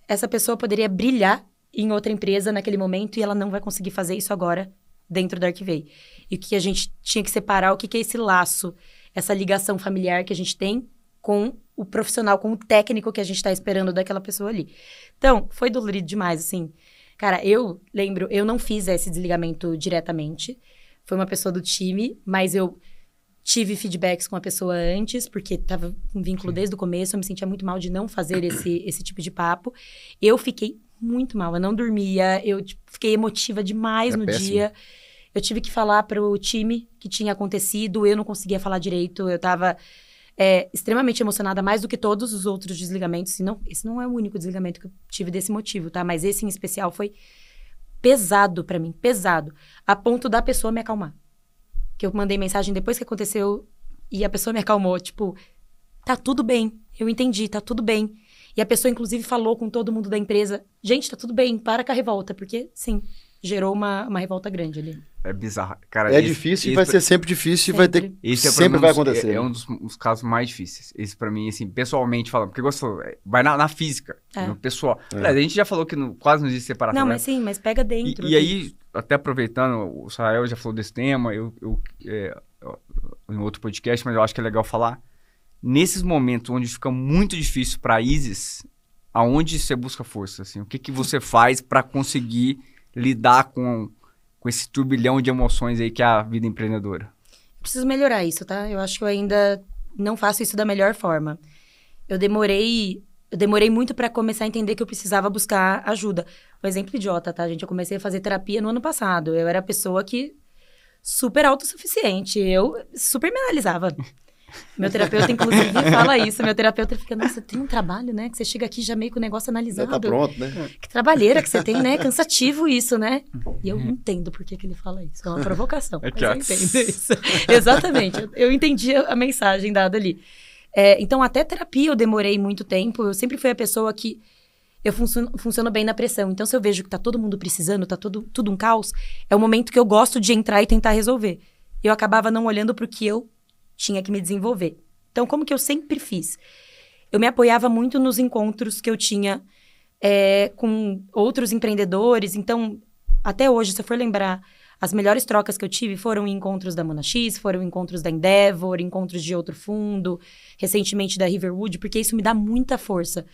Speaker 3: essa pessoa poderia brilhar em outra empresa naquele momento e ela não vai conseguir fazer isso agora dentro da Arquivei. E o que a gente tinha que separar, o que é esse laço, essa ligação familiar que a gente tem com o profissional, com o técnico que a gente está esperando daquela pessoa ali. Então, foi dolorido demais, assim. Cara, eu lembro, eu não fiz esse desligamento diretamente. Foi uma pessoa do time, mas eu tive feedbacks com a pessoa antes, porque tava um vínculo desde o começo, eu me sentia muito mal de não fazer esse tipo de papo. Eu fiquei muito mal, eu não dormia, eu fiquei emotiva demais no dia. Eu tive que falar pro time que tinha acontecido, eu não conseguia falar direito, eu tava extremamente emocionada, mais do que todos os outros desligamentos. Esse não é o único desligamento que eu tive desse motivo, tá? Mas esse em especial foi pesado pra mim, pesado. A ponto da pessoa me acalmar. Que eu mandei mensagem depois que aconteceu e a pessoa me acalmou, tipo, tá tudo bem, eu entendi, tá tudo bem. E a pessoa, inclusive, falou com todo mundo da empresa, gente, tá tudo bem, para com a revolta, porque, sim, gerou uma revolta grande ali.
Speaker 2: É bizarro. Cara,
Speaker 1: É difícil e vai ser sempre difícil e vai ter...
Speaker 2: Esse
Speaker 1: sempre vai acontecer.
Speaker 2: É um dos casos mais difíceis. Esse pra mim, assim, pessoalmente falando, porque gostou, vai na física, no pessoal. A gente já falou que quase não existe separação.
Speaker 3: Não, mas sim, mas pega dentro.
Speaker 2: E aí, até aproveitando, o Sael já falou desse tema, em outro podcast, mas eu acho que é legal falar. Nesses momentos onde fica muito difícil pra Isis, aonde você busca força? Assim? O que você faz pra conseguir lidar com esse turbilhão de emoções aí que é a vida empreendedora?
Speaker 3: Preciso melhorar isso, tá? Eu acho que eu ainda não faço isso da melhor forma. Eu demorei muito pra começar a entender que eu precisava buscar ajuda. Um exemplo idiota, tá, gente? Eu comecei a fazer terapia no ano passado. Eu era a pessoa que super autossuficiente. Eu super me analisava. Meu terapeuta, inclusive, fala isso. Meu terapeuta fica, nossa, tem um trabalho, né? Que você chega aqui já meio com o negócio analisado.
Speaker 1: Já tá pronto, né?
Speaker 3: Que trabalheira que você tem, né? Cansativo isso, né? E eu entendo por que ele fala isso. É uma provocação. Mas eu entendo isso. Exatamente. Eu entendi a mensagem dada ali. Então, até terapia eu demorei muito tempo. Eu sempre fui a pessoa que... Eu funciono bem na pressão. Então, se eu vejo que tá todo mundo precisando, tá tudo um caos, é o momento que eu gosto de entrar e tentar resolver. Eu acabava não olhando pro que eu tinha que me desenvolver. Então, como que eu sempre fiz? Eu me apoiava muito nos encontros que eu tinha com outros empreendedores. Então, até hoje, se eu for lembrar, as melhores trocas que eu tive foram em encontros da Mona X, foram encontros da Endeavor, encontros de outro fundo, recentemente da Riverwood, porque isso me dá muita força.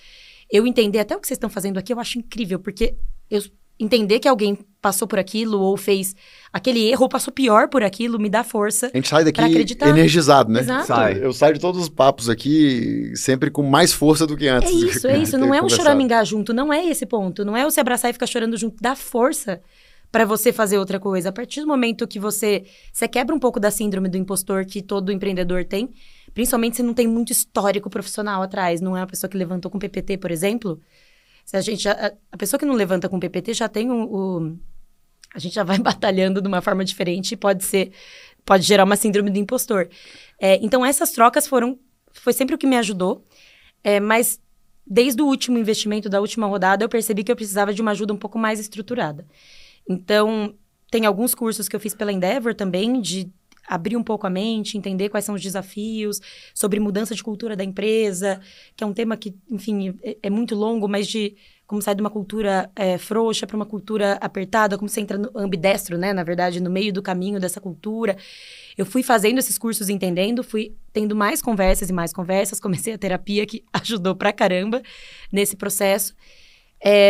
Speaker 3: Eu entender até o que vocês estão fazendo aqui, eu acho incrível, porque eu entender que alguém passou por aquilo ou fez aquele erro ou passou pior por aquilo me dá força.
Speaker 1: A gente sai daqui
Speaker 3: acreditar.
Speaker 1: Energizado, né?
Speaker 3: Exato.
Speaker 1: Eu saio de todos os papos aqui sempre com mais força do que antes.
Speaker 3: É isso. Não é um choramingar junto, não é esse ponto. Não é você abraçar e ficar chorando junto. Dá força para você fazer outra coisa. A partir do momento que você quebra um pouco da síndrome do impostor que todo empreendedor tem, principalmente se não tem muito histórico profissional atrás, não é uma pessoa que levantou com PPT, por exemplo. Se a pessoa que não levanta com PPT já tem a gente já vai batalhando de uma forma diferente e pode gerar uma síndrome do impostor. Então, essas trocas foi sempre o que me ajudou, mas desde o último investimento, da última rodada, eu percebi que eu precisava de uma ajuda um pouco mais estruturada. Então, tem alguns cursos que eu fiz pela Endeavor também, de abrir um pouco a mente, entender quais são os desafios, sobre mudança de cultura da empresa, que é um tema que, enfim, é muito longo, mas de como sair de uma cultura frouxa para uma cultura apertada, como você entra no ambidestro, né, na verdade, no meio do caminho dessa cultura. Eu fui fazendo esses cursos, entendendo, fui tendo mais conversas e mais conversas, comecei a terapia, que ajudou pra caramba nesse processo.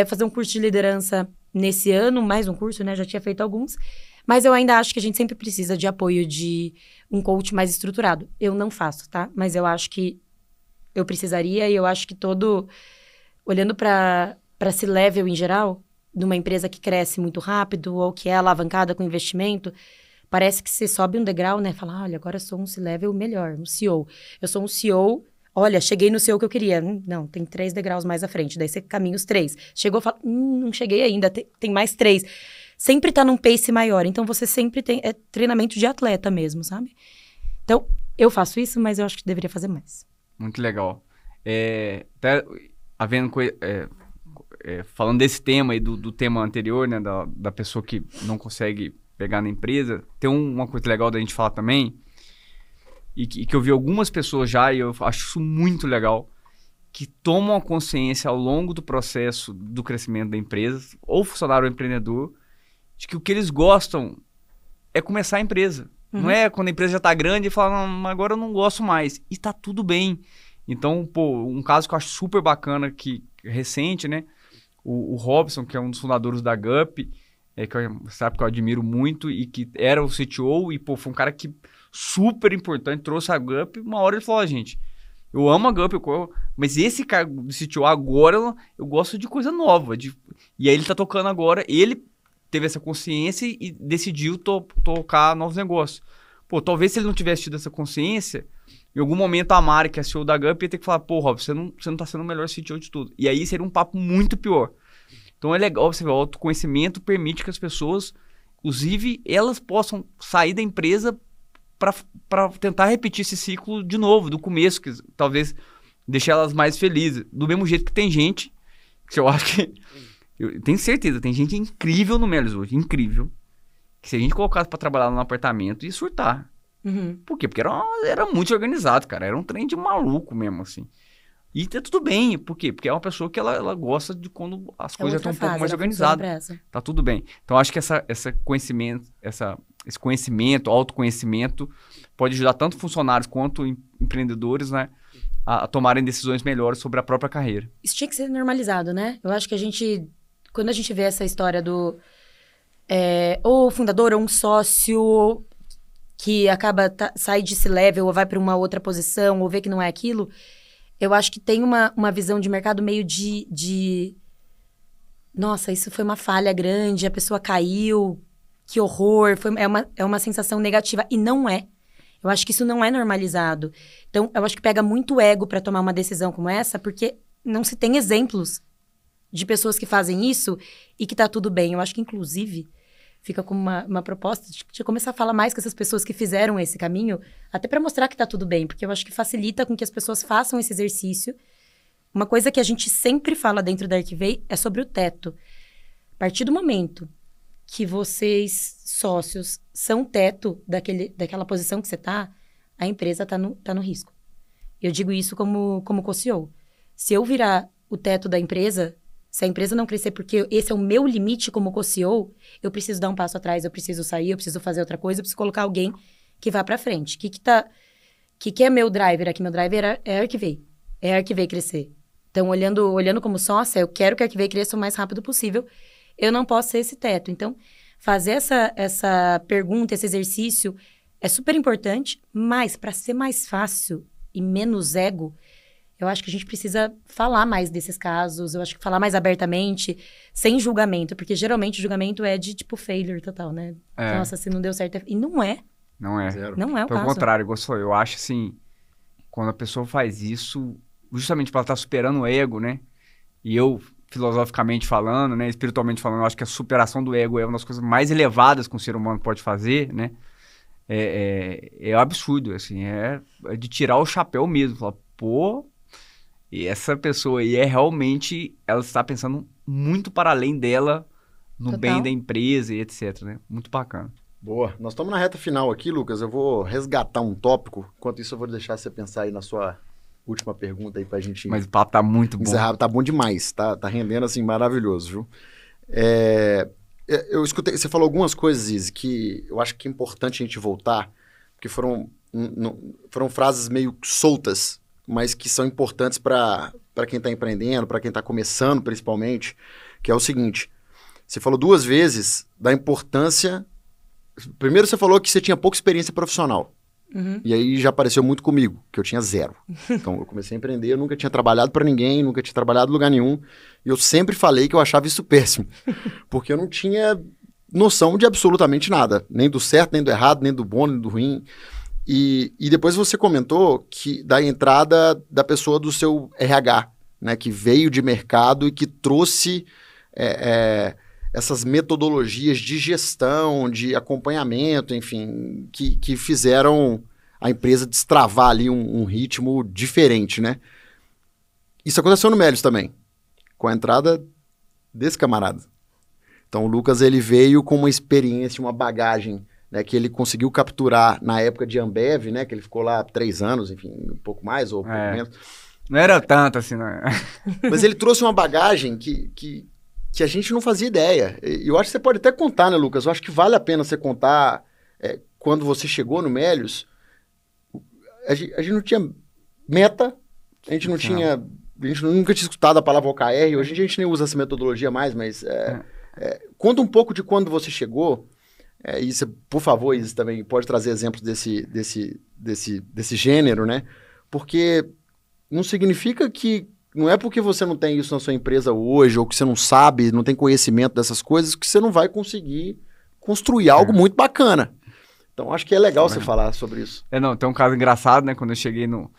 Speaker 3: Fazer um curso de liderança nesse ano, mais um curso, né, já tinha feito alguns. Mas eu ainda acho que a gente sempre precisa de apoio de um coach mais estruturado. Eu não faço, tá? Mas eu acho que eu precisaria e eu acho que olhando para C-level em geral, numa empresa que cresce muito rápido ou que é alavancada com investimento, parece que você sobe um degrau, né? Fala, olha, agora eu sou um C-level melhor, um CEO. Eu sou um CEO, olha, cheguei no CEO que eu queria. Não, tem 3 degraus mais à frente. Daí você caminha os 3. Chegou e fala, não cheguei ainda, tem mais 3. Sempre tá num pace maior. Então, você sempre tem... É treinamento de atleta mesmo, sabe? Então, eu faço isso, mas eu acho que deveria fazer mais.
Speaker 2: Muito legal. Até falando desse tema e do tema anterior, né? Da pessoa que não consegue pegar na empresa, tem uma coisa legal da gente falar também, e que eu vi algumas pessoas já, e eu acho isso muito legal, que tomam a consciência ao longo do processo do crescimento da empresa, ou funcionário ou empreendedor, de que o que eles gostam é começar a empresa. Uhum. Não é quando a empresa já está grande e fala, não, agora eu não gosto mais. E tá tudo bem. Então, um caso que eu acho super bacana, recente, né? O Robson, que é um dos fundadores da Gup, que sabe que eu admiro muito, e que era o CTO, e foi um cara que super importante, trouxe a Gup, uma hora ele falou, gente, eu amo a Gup, mas esse cara do CTO agora, eu gosto de coisa nova. E aí ele tá tocando agora, ele teve essa consciência e decidiu tocar novos negócios. Talvez se ele não tivesse tido essa consciência, em algum momento a Mari, que é a CEO da Gup, ia ter que falar, Rob, você não tá sendo o melhor CTO de tudo. E aí seria um papo muito pior. Então é legal, você vê, o autoconhecimento permite que as pessoas, inclusive, elas possam sair da empresa para tentar repetir esse ciclo de novo, do começo, que talvez deixe elas mais felizes. Do mesmo jeito que tem gente, que eu acho que... Eu tenho certeza, tem gente incrível no Melios hoje, incrível, que se a gente colocasse para trabalhar no apartamento, ia surtar. Por quê? Porque era muito organizado, cara. Era um trem de maluco mesmo, assim. E tá tudo bem. Por quê? Porque é uma pessoa que ela gosta de quando as coisas estão um pouco mais organizadas. Tá tudo bem. Então, acho que esse conhecimento, autoconhecimento, pode ajudar tanto funcionários quanto empreendedores, né? A tomarem decisões melhores sobre a própria carreira.
Speaker 3: Isso tinha que ser normalizado, né? Eu acho que quando a gente vê essa história do... ou fundador ou um sócio... que acaba sai de C-level ou vai para uma outra posição ou vê que não é aquilo, eu acho que tem uma visão de mercado meio de... Nossa, isso foi uma falha grande, a pessoa caiu, que horror, é uma sensação negativa. E não é. Eu acho que isso não é normalizado. Então, eu acho que pega muito ego para tomar uma decisão como essa, porque não se tem exemplos de pessoas que fazem isso e que tá tudo bem. Eu acho que, inclusive... Fica como uma proposta de começar a falar mais com essas pessoas que fizeram esse caminho, até para mostrar que tá tudo bem, porque eu acho que facilita com que as pessoas façam esse exercício. Uma coisa que a gente sempre fala dentro da Arquivei é sobre o teto. A partir do momento que vocês, sócios, são teto daquela posição que você tá, a empresa tá no risco. Eu digo isso como co-CEO. Se eu virar o teto da empresa... Se a empresa não crescer porque esse é o meu limite como co-CEO, eu preciso dar um passo atrás, eu preciso sair, eu preciso fazer outra coisa, eu preciso colocar alguém que vá para frente. O que é meu driver aqui? Meu driver é a Arquivei. É a Arquivei crescer. Então, olhando como sócia, eu quero que a Arquivei cresça o mais rápido possível. Eu não posso ser esse teto. Então, fazer essa pergunta, esse exercício é super importante, mas para ser mais fácil e menos ego... Eu acho que a gente precisa falar mais desses casos, eu acho que falar mais abertamente, sem julgamento, porque geralmente o julgamento é de, tipo, failure total, né? Nossa, se não deu certo... E não é.
Speaker 2: Não é.
Speaker 1: Zero.
Speaker 3: Não é o
Speaker 2: Pelo
Speaker 3: caso.
Speaker 2: contrário, gostou. Eu acho, assim, quando a pessoa faz isso, justamente para ela estar superando o ego, né? E eu, filosoficamente falando, né? Espiritualmente falando, eu acho que a superação do ego é uma das coisas mais elevadas que um ser humano pode fazer, né? É absurdo, assim, é de tirar o chapéu mesmo. Falar, pô... E essa pessoa aí realmente, ela está pensando muito para além dela, no
Speaker 3: Total.
Speaker 2: bem da empresa e etc, né? Muito bacana.
Speaker 1: Boa. Nós estamos na reta final aqui, Lucas. Eu vou resgatar um tópico. Enquanto isso, eu vou deixar você pensar aí na sua última pergunta aí pra gente
Speaker 2: Mas o papo tá muito bom.
Speaker 1: encerrar. Tá bom demais. Tá rendendo, assim, maravilhoso, viu? Eu escutei... Você falou algumas coisas, Izzy, que eu acho que é importante a gente voltar, porque foram frases meio soltas, mas que são importantes para quem está empreendendo, para quem está começando, principalmente, que é o seguinte: você falou 2 vezes da importância... Primeiro você falou que você tinha pouca experiência profissional, e aí já apareceu muito comigo, que eu tinha 0. Então, eu comecei a empreender, eu nunca tinha trabalhado para ninguém, nunca tinha trabalhado em lugar nenhum, e eu sempre falei que eu achava isso péssimo, porque eu não tinha noção de absolutamente nada, nem do certo, nem do errado, nem do bom, nem do ruim. E depois você comentou que da entrada da pessoa do seu RH, né, que veio de mercado e que trouxe essas metodologias de gestão, de acompanhamento, enfim, que fizeram a empresa destravar ali um ritmo diferente, né? Isso aconteceu no Melios também, com a entrada desse camarada. Então o Lucas, ele veio com uma experiência, uma bagagem, né, que ele conseguiu capturar na época de Ambev, né, que ele ficou lá 3 anos, enfim, um pouco mais ou um pouco menos.
Speaker 2: Não era tanto assim, não.
Speaker 1: Mas ele trouxe uma bagagem que a gente não fazia ideia. E eu acho que você pode até contar, né, Lucas? Eu acho que vale a pena você contar quando você chegou no Melios. A gente não tinha meta, a gente nunca tinha escutado a palavra OKR. Hoje em dia a gente nem usa essa metodologia mais, mas conta um pouco de quando você chegou. E você, por favor, Izzy, também pode trazer exemplos desse gênero, né? Porque não significa que... Não é porque você não tem isso na sua empresa hoje, ou que você não sabe, não tem conhecimento dessas coisas, que você não vai conseguir construir algo muito bacana. Então, acho que é legal você falar sobre isso.
Speaker 2: Não, tem um caso engraçado, né? Quando eu cheguei no...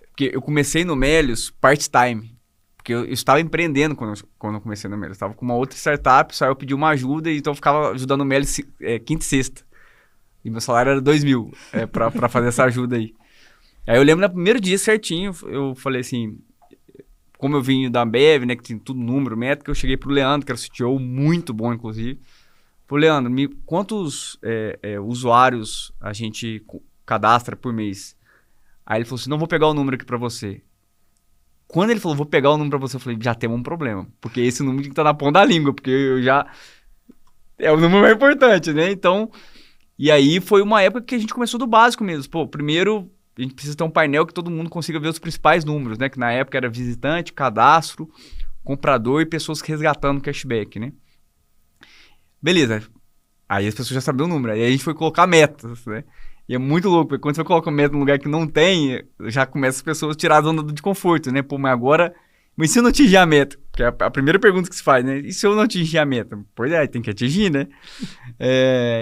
Speaker 2: Porque eu comecei no Melios part-time. Porque eu estava empreendendo quando eu comecei no Meli. Eu estava com uma outra startup, só eu pedi uma ajuda, então eu ficava ajudando o Meli quinta e sexta. E meu salário era 2.000 para fazer essa ajuda aí. Aí eu lembro no primeiro dia certinho, eu falei assim, como eu vim da Ambev, né, que tinha tudo número, métrica, eu cheguei pro Leandro, que era o CTO, muito bom inclusive. Falei, Leandro, quantos usuários a gente cadastra por mês? Aí ele falou assim, não, vou pegar o número aqui para você. Quando ele falou, vou pegar o número pra você, eu falei, já temos um problema. Porque esse número tem que estar na ponta da língua, porque eu já... É o número mais importante, né? Então, e aí foi uma época que a gente começou do básico mesmo. Pô, primeiro, a gente precisa ter um painel que todo mundo consiga ver os principais números, né? Que na época era visitante, cadastro, comprador e pessoas resgatando cashback, né? Beleza. Aí as pessoas já sabiam o número. Aí a gente foi colocar metas, né? E é muito louco, porque quando você coloca o meta num lugar que não tem, já começa as pessoas a tirar a zona de conforto, né? Pô, mas se eu não atingir a meta? Porque é a primeira pergunta que se faz, né? E se eu não atingir a meta? Pois é, tem que atingir, né?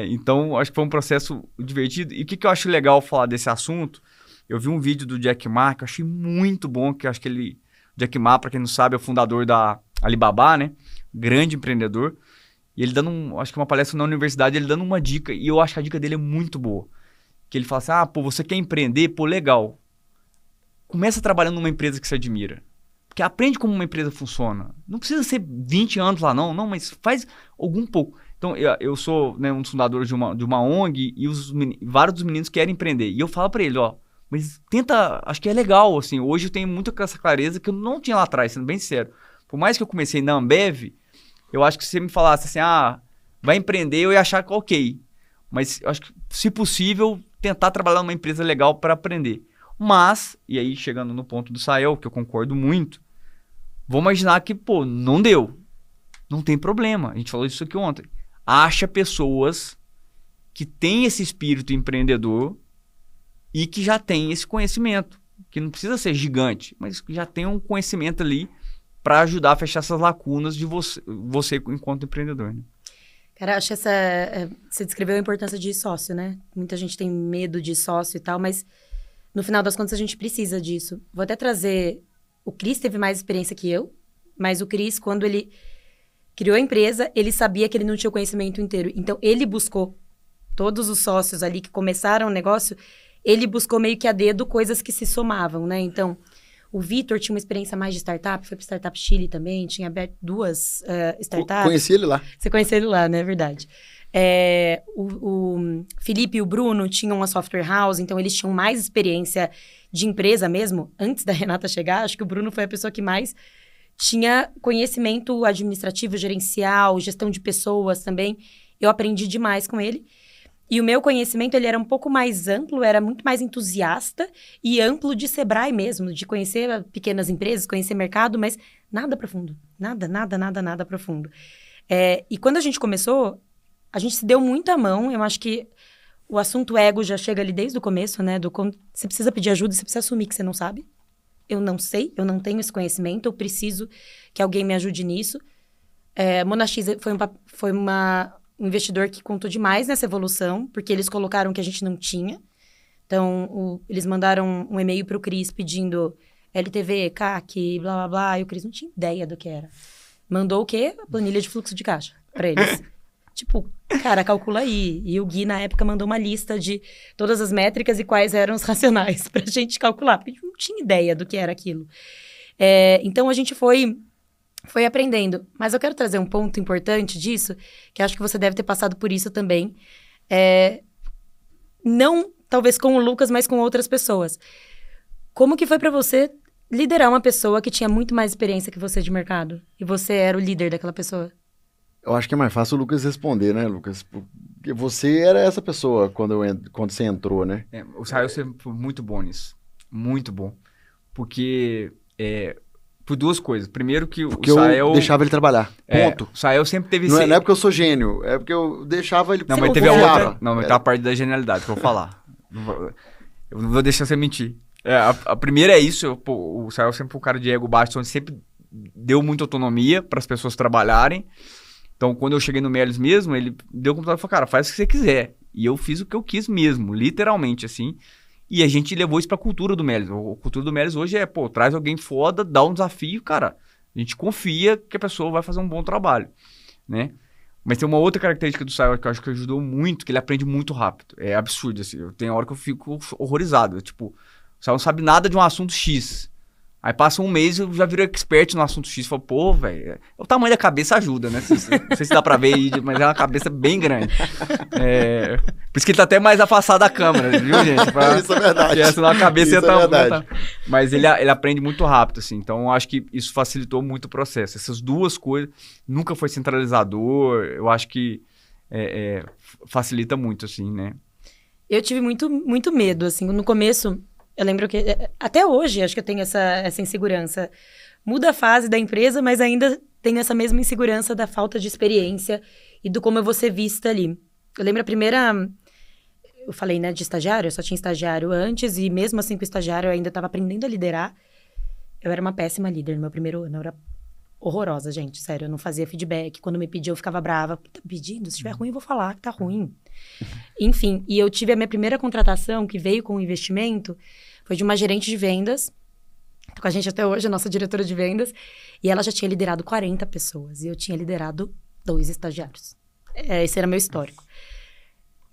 Speaker 2: Então, acho que foi um processo divertido. E o que eu acho legal falar desse assunto? Eu vi um vídeo do Jack Ma, que eu achei muito bom, que eu acho que Jack Ma, para quem não sabe, é o fundador da Alibaba, né? Grande empreendedor. E ele dando, acho que uma palestra na universidade, ele dando uma dica, e eu acho que a dica dele é muito boa. Que ele fala assim, pô, você quer empreender? Pô, legal. Começa trabalhando numa empresa que você admira. Porque aprende como uma empresa funciona. Não precisa ser 20 anos lá, não, mas faz algum pouco. Então, eu sou, né, um dos fundadores de uma ONG e vários dos meninos querem empreender. E eu falo pra ele, mas tenta, acho que é legal, assim. Hoje eu tenho muito essa clareza que eu não tinha lá atrás, sendo bem sincero. Por mais que eu comecei na Ambev, eu acho que se você me falasse assim, vai empreender, eu ia achar que ok. Mas eu acho que, se possível, tentar trabalhar numa empresa legal para aprender. Mas, e aí chegando no ponto do Sael, que eu concordo muito, vou imaginar que, pô, não deu. Não tem problema. A gente falou isso aqui ontem. Acha pessoas que têm esse espírito empreendedor e que já têm esse conhecimento. Que não precisa ser gigante, mas que já tem um conhecimento ali para ajudar a fechar essas lacunas de você enquanto empreendedor, né?
Speaker 3: Cara, acho que você descreveu a importância de sócio, né? Muita gente tem medo de sócio e tal, mas no final das contas a gente precisa disso. Vou até trazer... O Cris teve mais experiência que eu, mas o Cris, quando ele criou a empresa, ele sabia que ele não tinha o conhecimento inteiro. Então, ele buscou todos os sócios ali que começaram o negócio, ele buscou meio que a dedo coisas que se somavam, né? Então, o Vitor tinha uma experiência mais de startup, foi para Startup Chile também, tinha aberto 2 startups.
Speaker 1: Conheci ele lá.
Speaker 3: Você conheceu ele lá, né? Verdade. O Felipe e o Bruno tinham uma software house, então eles tinham mais experiência de empresa mesmo. Antes da Renata chegar, acho que o Bruno foi a pessoa que mais tinha conhecimento administrativo, gerencial, gestão de pessoas também. Eu aprendi demais com ele. E o meu conhecimento, ele era um pouco mais amplo, era muito mais entusiasta e amplo de Sebrae mesmo, de conhecer pequenas empresas, conhecer mercado, mas nada profundo. Nada profundo. E quando a gente começou, a gente se deu muito a mão. Eu acho que o assunto ego já chega ali desde o começo, né? Você precisa pedir ajuda, você precisa assumir que você não sabe. Eu não sei, eu não tenho esse conhecimento, eu preciso que alguém me ajude nisso. Monax foi um investidor que contou demais nessa evolução, porque eles colocaram que a gente não tinha. Então, eles mandaram um e-mail para o Cris pedindo LTV, CAC, blá, blá, blá, e o Cris não tinha ideia do que era. Mandou o quê? A planilha de fluxo de caixa para eles. Tipo, cara, calcula aí. E o Gui, na época, mandou uma lista de todas as métricas e quais eram os racionais pra gente calcular, porque a gente não tinha ideia do que era aquilo. Então, a gente foi aprendendo. Mas eu quero trazer um ponto importante disso, que acho que você deve ter passado por isso também. Não, talvez, com o Lucas, mas com outras pessoas. Como que foi pra você liderar uma pessoa que tinha muito mais experiência que você de mercado? E você era o líder daquela pessoa?
Speaker 1: Eu acho que é mais fácil o Lucas responder, né, Lucas? Porque você era essa pessoa quando você entrou, né?
Speaker 2: O Sael sempre foi muito bom nisso. Muito bom. Porque... por duas coisas. Primeiro que o Sael...
Speaker 1: eu deixava ele trabalhar. Ponto.
Speaker 2: O Sael sempre teve...
Speaker 1: Não é porque eu sou gênio. É porque eu deixava ele...
Speaker 2: Não, mas teve a outra... Não, mas tem a parte da genialidade que eu vou falar. Eu não vou deixar você mentir. A primeira é isso. O Sael sempre foi um cara de ego baixo, onde sempre deu muita autonomia para as pessoas trabalharem. Então, quando eu cheguei no Melios mesmo, ele deu o computador e falou, cara, faz o que você quiser. E eu fiz o que eu quis mesmo, literalmente, assim. E a gente levou isso pra cultura do Melios. A cultura do Melios hoje traz alguém foda, dá um desafio, cara. A gente confia que a pessoa vai fazer um bom trabalho, né? Mas tem uma outra característica do Sayori que eu acho que ajudou muito, que ele aprende muito rápido. É absurdo, assim. Tem hora que eu fico horrorizado. Tipo, o Sayori não sabe nada de um assunto X. Aí passa um mês e eu já viro expert no assunto X. Falo, pô, velho, o tamanho da cabeça ajuda, né? Não sei se dá pra ver aí, mas é uma cabeça bem grande. Por isso que ele tá até mais afastado da câmera, viu, gente?
Speaker 1: Isso é verdade.
Speaker 2: Porque senão a cabeça
Speaker 1: Isso
Speaker 2: ia
Speaker 1: é verdade.
Speaker 2: Mas ele aprende muito rápido, assim. Então, eu acho que isso facilitou muito o processo. Essas duas coisas, nunca foi centralizador. Eu acho que facilita muito, assim, né?
Speaker 3: Eu tive muito medo, assim. No começo, eu lembro que... Até hoje, acho que eu tenho essa insegurança. Muda a fase da empresa, mas ainda tenho essa mesma insegurança da falta de experiência e do como eu vou ser vista ali. Eu lembro a primeira... Eu falei, né, de estagiário. Eu só tinha estagiário antes e mesmo assim com o estagiário eu ainda estava aprendendo a liderar. Eu era uma péssima líder no meu primeiro ano. Eu era horrorosa, gente. Sério, eu não fazia feedback. Quando me pediam, eu ficava brava. Tá pedindo? Se estiver ruim, eu vou falar que tá ruim. Enfim, e eu tive a minha primeira contratação, que veio com um investimento, foi de uma gerente de vendas. Tá com a gente até hoje, a nossa diretora de vendas. E ela já tinha liderado 40 pessoas. E eu tinha liderado 2 estagiários. Esse era meu histórico.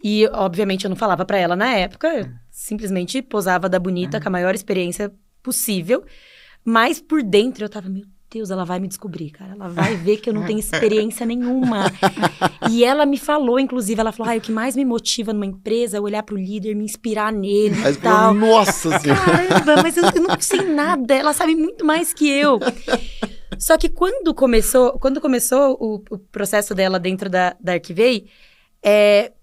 Speaker 3: E, obviamente, eu não falava pra ela na época. Eu simplesmente posava da bonita com a maior experiência possível. Mas, por dentro, eu tava... Meu Deus, ela vai me descobrir, cara. Ela vai ver que eu não tenho experiência nenhuma. E ela me falou, inclusive, ela falou, o que mais me motiva numa empresa é olhar pro líder, me inspirar nele e tal.
Speaker 1: Nossa Senhora!
Speaker 3: Caramba, mas eu não sei nada. Ela sabe muito mais que eu. Só que quando começou o processo dela dentro da Arquivei,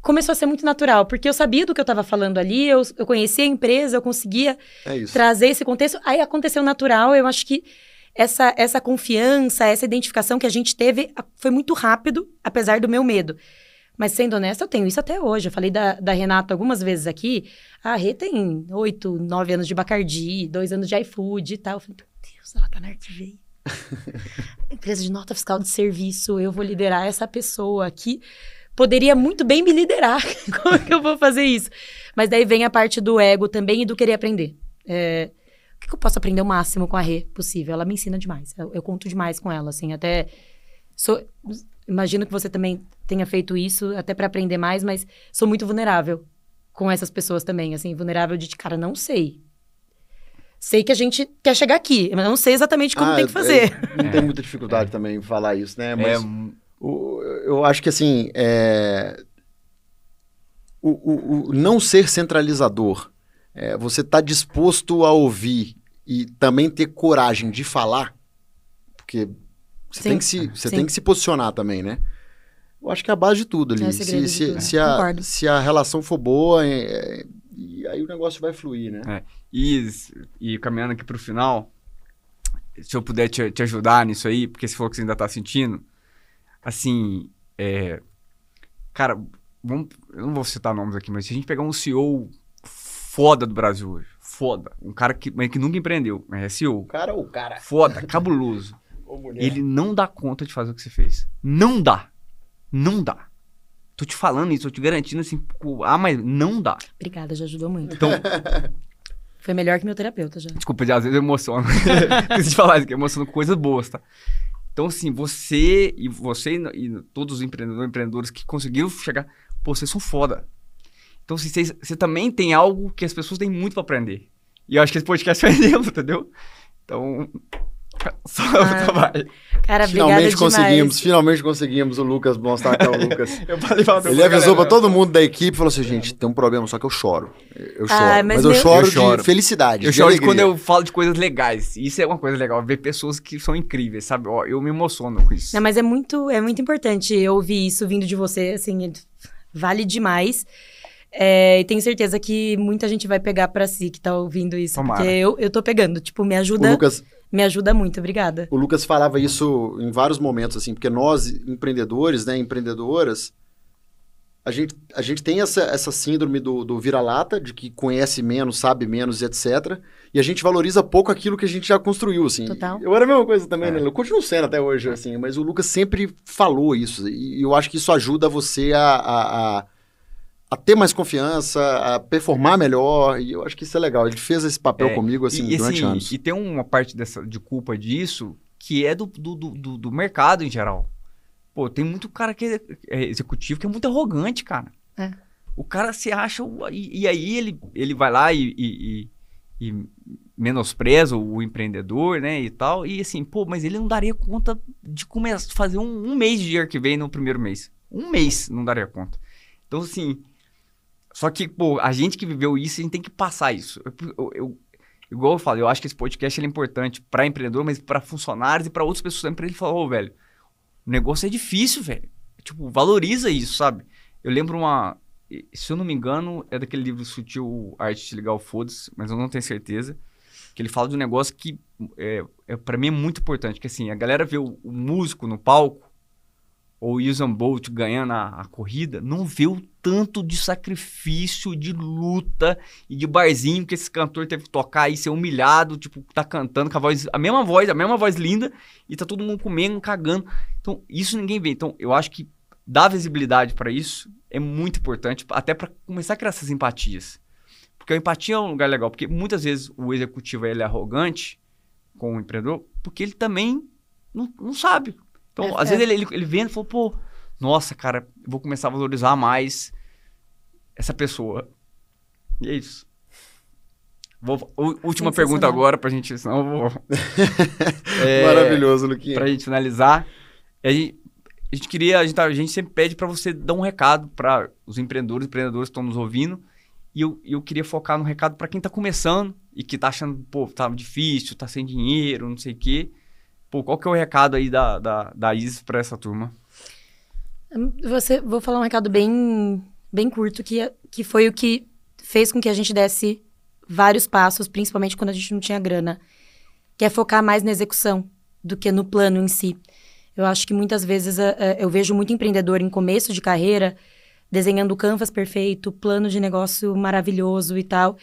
Speaker 3: começou a ser muito natural, porque eu sabia do que eu estava falando ali, eu conhecia a empresa, eu conseguia trazer esse contexto. Aí aconteceu natural, eu acho que essa confiança, essa identificação que a gente teve foi muito rápido, apesar do meu medo. Mas, sendo honesta, eu tenho isso até hoje. Eu falei da Renata algumas vezes aqui. A Rê tem 8, 9 anos de Bacardi, 2 anos de iFood e tal. Eu falei, meu Deus, ela tá na Arquivei. Empresa de nota fiscal de serviço, eu vou liderar essa pessoa aqui. Poderia muito bem me liderar. Como é que eu vou fazer isso? Mas daí vem a parte do ego também e do querer aprender. O que eu posso aprender o máximo com a Rê possível? Ela me ensina demais. Eu conto demais com ela, assim. Até... Imagino que você também tenha feito isso, até para aprender mais, mas sou muito vulnerável com essas pessoas também, assim. Vulnerável de, cara, não sei. Sei que a gente quer chegar aqui, mas não sei exatamente como tem que fazer.
Speaker 1: Não tem muita dificuldade também em falar isso, né? Mas eu acho que, assim, o não ser centralizador, você tá disposto a ouvir e também ter coragem de falar, porque você tem que se posicionar também, né? Eu acho que é a base de tudo ali. Se a relação for boa, e aí o negócio vai fluir, né?
Speaker 2: E caminhando aqui pro final, se eu puder te ajudar nisso aí, porque você falou que você ainda tá sentindo, assim, cara, eu não vou citar nomes aqui, mas se a gente pegar um CEO foda do Brasil hoje, foda, um cara que nunca empreendeu, mas é CEO.
Speaker 1: O cara.
Speaker 2: Foda, cabuloso. Ele não dá conta de fazer o que você fez. Não dá. Não dá. Tô te falando isso, tô te garantindo assim, mas não dá.
Speaker 3: Obrigada, já ajudou muito.
Speaker 2: Então,
Speaker 3: foi melhor que meu terapeuta já.
Speaker 2: Desculpa, às vezes eu emociono. Preciso te falar isso, que eu emociono com coisas boas, tá? Então, assim, você e todos os empreendedores que conseguiram chegar, pô, vocês são foda. Então, assim, você também tem algo que as pessoas têm muito pra aprender. E eu acho que esse podcast foi exemplo, entendeu? Então, só vai.
Speaker 3: Cara,
Speaker 1: Finalmente conseguimos o Lucas mostrar que é o Lucas.
Speaker 2: Eu falei pra
Speaker 1: Ele avisou pra todo mundo da equipe e falou assim, gente, tem um problema, só que eu choro. Eu choro. Mas eu choro de felicidade.
Speaker 2: Eu choro quando eu falo de coisas legais. Isso é uma coisa legal, ver pessoas que são incríveis, sabe? Ó, eu me emociono com isso.
Speaker 3: Não, mas é muito importante ouvir isso vindo de você, assim, vale demais. E tenho certeza que muita gente vai pegar pra si que tá ouvindo isso.
Speaker 2: Tomara.
Speaker 3: Porque eu tô pegando, tipo, me ajuda muito, obrigada.
Speaker 1: O Lucas falava isso em vários momentos, assim, porque nós, empreendedores, né, empreendedoras, a gente tem essa síndrome do vira-lata, de que conhece menos, sabe menos, etc. E a gente valoriza pouco aquilo que a gente já construiu, assim.
Speaker 3: Total.
Speaker 1: Eu era a mesma coisa também, né? Eu continuo sendo até hoje, assim, mas o Lucas sempre falou isso. E eu acho que isso ajuda você a ter mais confiança, a performar melhor, e eu acho que isso é legal. Ele fez esse papel comigo, assim, durante anos.
Speaker 2: E tem uma parte de culpa disso, que é do mercado em geral. Pô, tem muito cara que é executivo que é muito arrogante, cara. O cara se acha... E aí ele vai lá e menospreza o empreendedor, né, e tal. E assim, pô, mas ele não daria conta de começar a fazer um mês de Archivay no primeiro mês. Um mês não daria conta. Então, assim... Só que, pô, a gente que viveu isso, a gente tem que passar isso. Igual eu falo, eu acho que esse podcast ele é importante para empreendedor, mas para funcionários e para outras pessoas também, para ele falar, ô, velho, o negócio é difícil, velho. Tipo, valoriza isso, sabe? Eu lembro se eu não me engano, é daquele livro Sutil Arte de Ligar o Foda-se, mas eu não tenho certeza, que ele fala de um negócio que, para mim, é muito importante, que assim, a galera vê o músico no palco, ou o Usain Bolt ganhando a corrida, não vê o tanto de sacrifício, de luta e de barzinho que esse cantor teve que tocar e ser humilhado, tipo, tá cantando com a mesma voz linda, e tá todo mundo comendo, cagando. Então, isso ninguém vê. Então, eu acho que dar visibilidade para isso é muito importante, até para começar a criar essas empatias. Porque a empatia é um lugar legal, porque muitas vezes o executivo ele é arrogante com o empreendedor, porque ele também não sabe. Então, às vezes ele vendo e falou, pô, nossa, cara, eu vou começar a valorizar mais essa pessoa. E é isso. Última pergunta agora pra gente, senão eu vou...
Speaker 1: Maravilhoso, Luquinha.
Speaker 2: Pra gente finalizar. A gente sempre pede pra você dar um recado para os empreendedores que estão nos ouvindo. E eu queria focar no recado pra quem tá começando e que tá achando, pô, tá difícil, tá sem dinheiro, não sei o quê. Pô, qual que é o recado aí da Isis para essa turma?
Speaker 3: Vou falar um recado bem curto, que foi o que fez com que a gente desse vários passos, principalmente quando a gente não tinha grana, que é focar mais na execução do que no plano em si. Eu acho que muitas vezes eu vejo muito empreendedor em começo de carreira desenhando o canvas perfeito, plano de negócio maravilhoso e tal,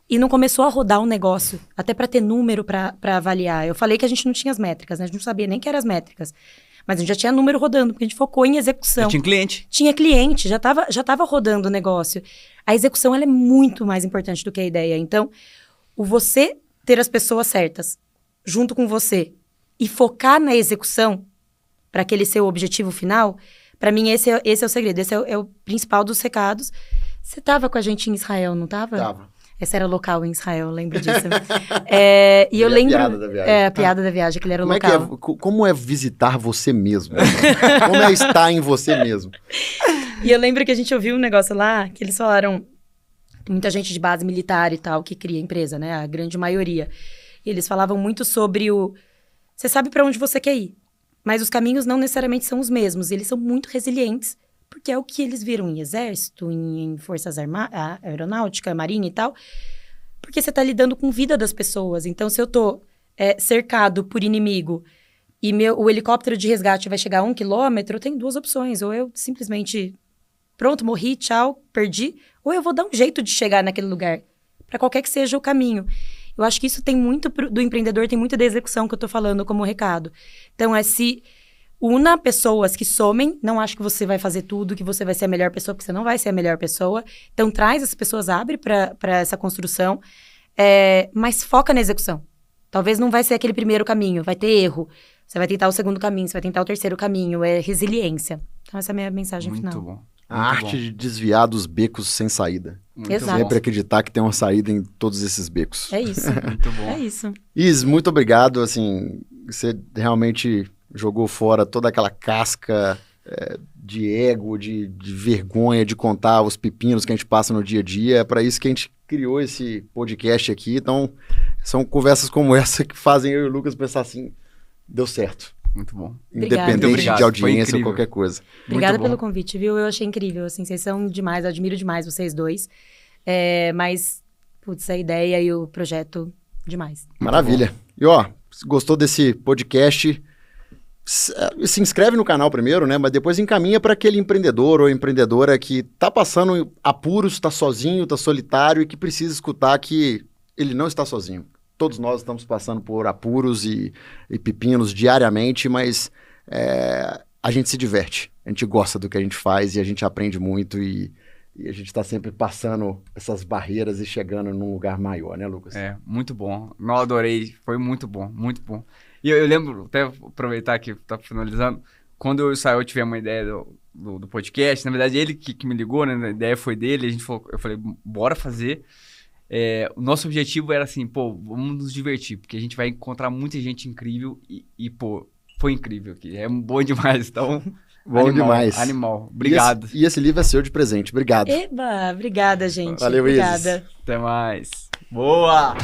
Speaker 3: e não começou a rodar um negócio, até para ter número para avaliar. Eu falei que a gente não tinha as métricas, né? A gente não sabia nem que eram as métricas. Mas a gente já tinha número rodando, porque a gente focou em execução.
Speaker 2: Já tinha cliente?
Speaker 3: Tinha cliente, já tava rodando o negócio. A execução, ela é muito mais importante do que a ideia. Então, você ter as pessoas certas junto com você e focar na execução para aquele seu objetivo final, para mim, esse é o segredo. Esse é o principal dos recados. Você tava com a gente em Israel, não tava?
Speaker 1: Tava.
Speaker 3: Essa era local em Israel, lembro disso. E eu lembro...
Speaker 1: A piada da viagem.
Speaker 3: A piada da viagem, que ele era local.
Speaker 1: Como é visitar você mesmo? Como é estar em você mesmo?
Speaker 3: E eu lembro que a gente ouviu um negócio lá, que eles falaram... Muita gente de base militar e tal, que cria empresa, né? A grande maioria. E eles falavam muito sobre você sabe para onde você quer ir, mas os caminhos não necessariamente são os mesmos. Eles são muito resilientes, porque é o que eles viram em exército, em forças aeronáutica, marinha e tal, porque você tá lidando com a vida das pessoas. Então, se eu tô cercado por inimigo e o helicóptero de resgate vai chegar a 1 quilômetro, eu tenho duas opções. Ou eu simplesmente, pronto, morri, tchau, perdi, ou eu vou dar um jeito de chegar naquele lugar, para qualquer que seja o caminho. Eu acho que isso tem muito do empreendedor, tem muito da execução que eu tô falando como recado. Então, se una pessoas que somem, não acho que você vai fazer tudo, que você vai ser a melhor pessoa, porque você não vai ser a melhor pessoa. Então, traz as pessoas, abre para essa construção, mas foca na execução. Talvez não vai ser aquele primeiro caminho, vai ter erro. Você vai tentar o segundo caminho, você vai tentar o terceiro caminho, é resiliência. Então, essa é a minha mensagem final.
Speaker 2: Muito bom.
Speaker 1: A arte de desviar dos becos sem saída.
Speaker 3: Exato.
Speaker 1: Sempre acreditar que tem uma saída em todos esses becos.
Speaker 3: É isso.
Speaker 2: Muito bom.
Speaker 3: É isso.
Speaker 1: Is, muito obrigado. Assim, você realmente jogou fora toda aquela casca de ego, de vergonha de contar os pepinos que a gente passa no dia a dia. É para isso que a gente criou esse podcast aqui. Então, são conversas como essa que fazem eu e o Lucas pensar assim, deu certo.
Speaker 2: Muito bom.
Speaker 1: Independente de audiência ou qualquer coisa.
Speaker 3: Obrigada pelo convite, viu? Eu achei incrível, assim, vocês são demais, eu admiro demais vocês dois. Mas, putz, a ideia e o projeto, demais.
Speaker 1: Maravilha. E ó, se gostou desse podcast, se inscreve no canal primeiro, né? Mas depois encaminha para aquele empreendedor ou empreendedora que tá passando apuros, tá sozinho, tá solitário e que precisa escutar que ele não está sozinho. Todos nós estamos passando por apuros e pepinos diariamente, mas a gente se diverte, a gente gosta do que a gente faz e a gente aprende muito e a gente está sempre passando essas barreiras e chegando num lugar maior, né, Lucas?
Speaker 2: Muito bom. Não adorei, foi muito bom, muito bom. E eu lembro, até aproveitar que tá finalizando, quando eu e o Sael tivemos uma ideia do podcast, na verdade ele que me ligou, né? A ideia foi dele, eu falei, bora fazer. O nosso objetivo era assim, pô, vamos nos divertir, porque a gente vai encontrar muita gente incrível e pô, foi incrível aqui, é bom demais, então...
Speaker 1: Bom demais.
Speaker 2: Animal, obrigado.
Speaker 1: E esse livro é seu de presente, obrigado.
Speaker 3: Eba, obrigada, gente.
Speaker 1: Valeu,
Speaker 3: obrigada.
Speaker 2: Até mais. Boa!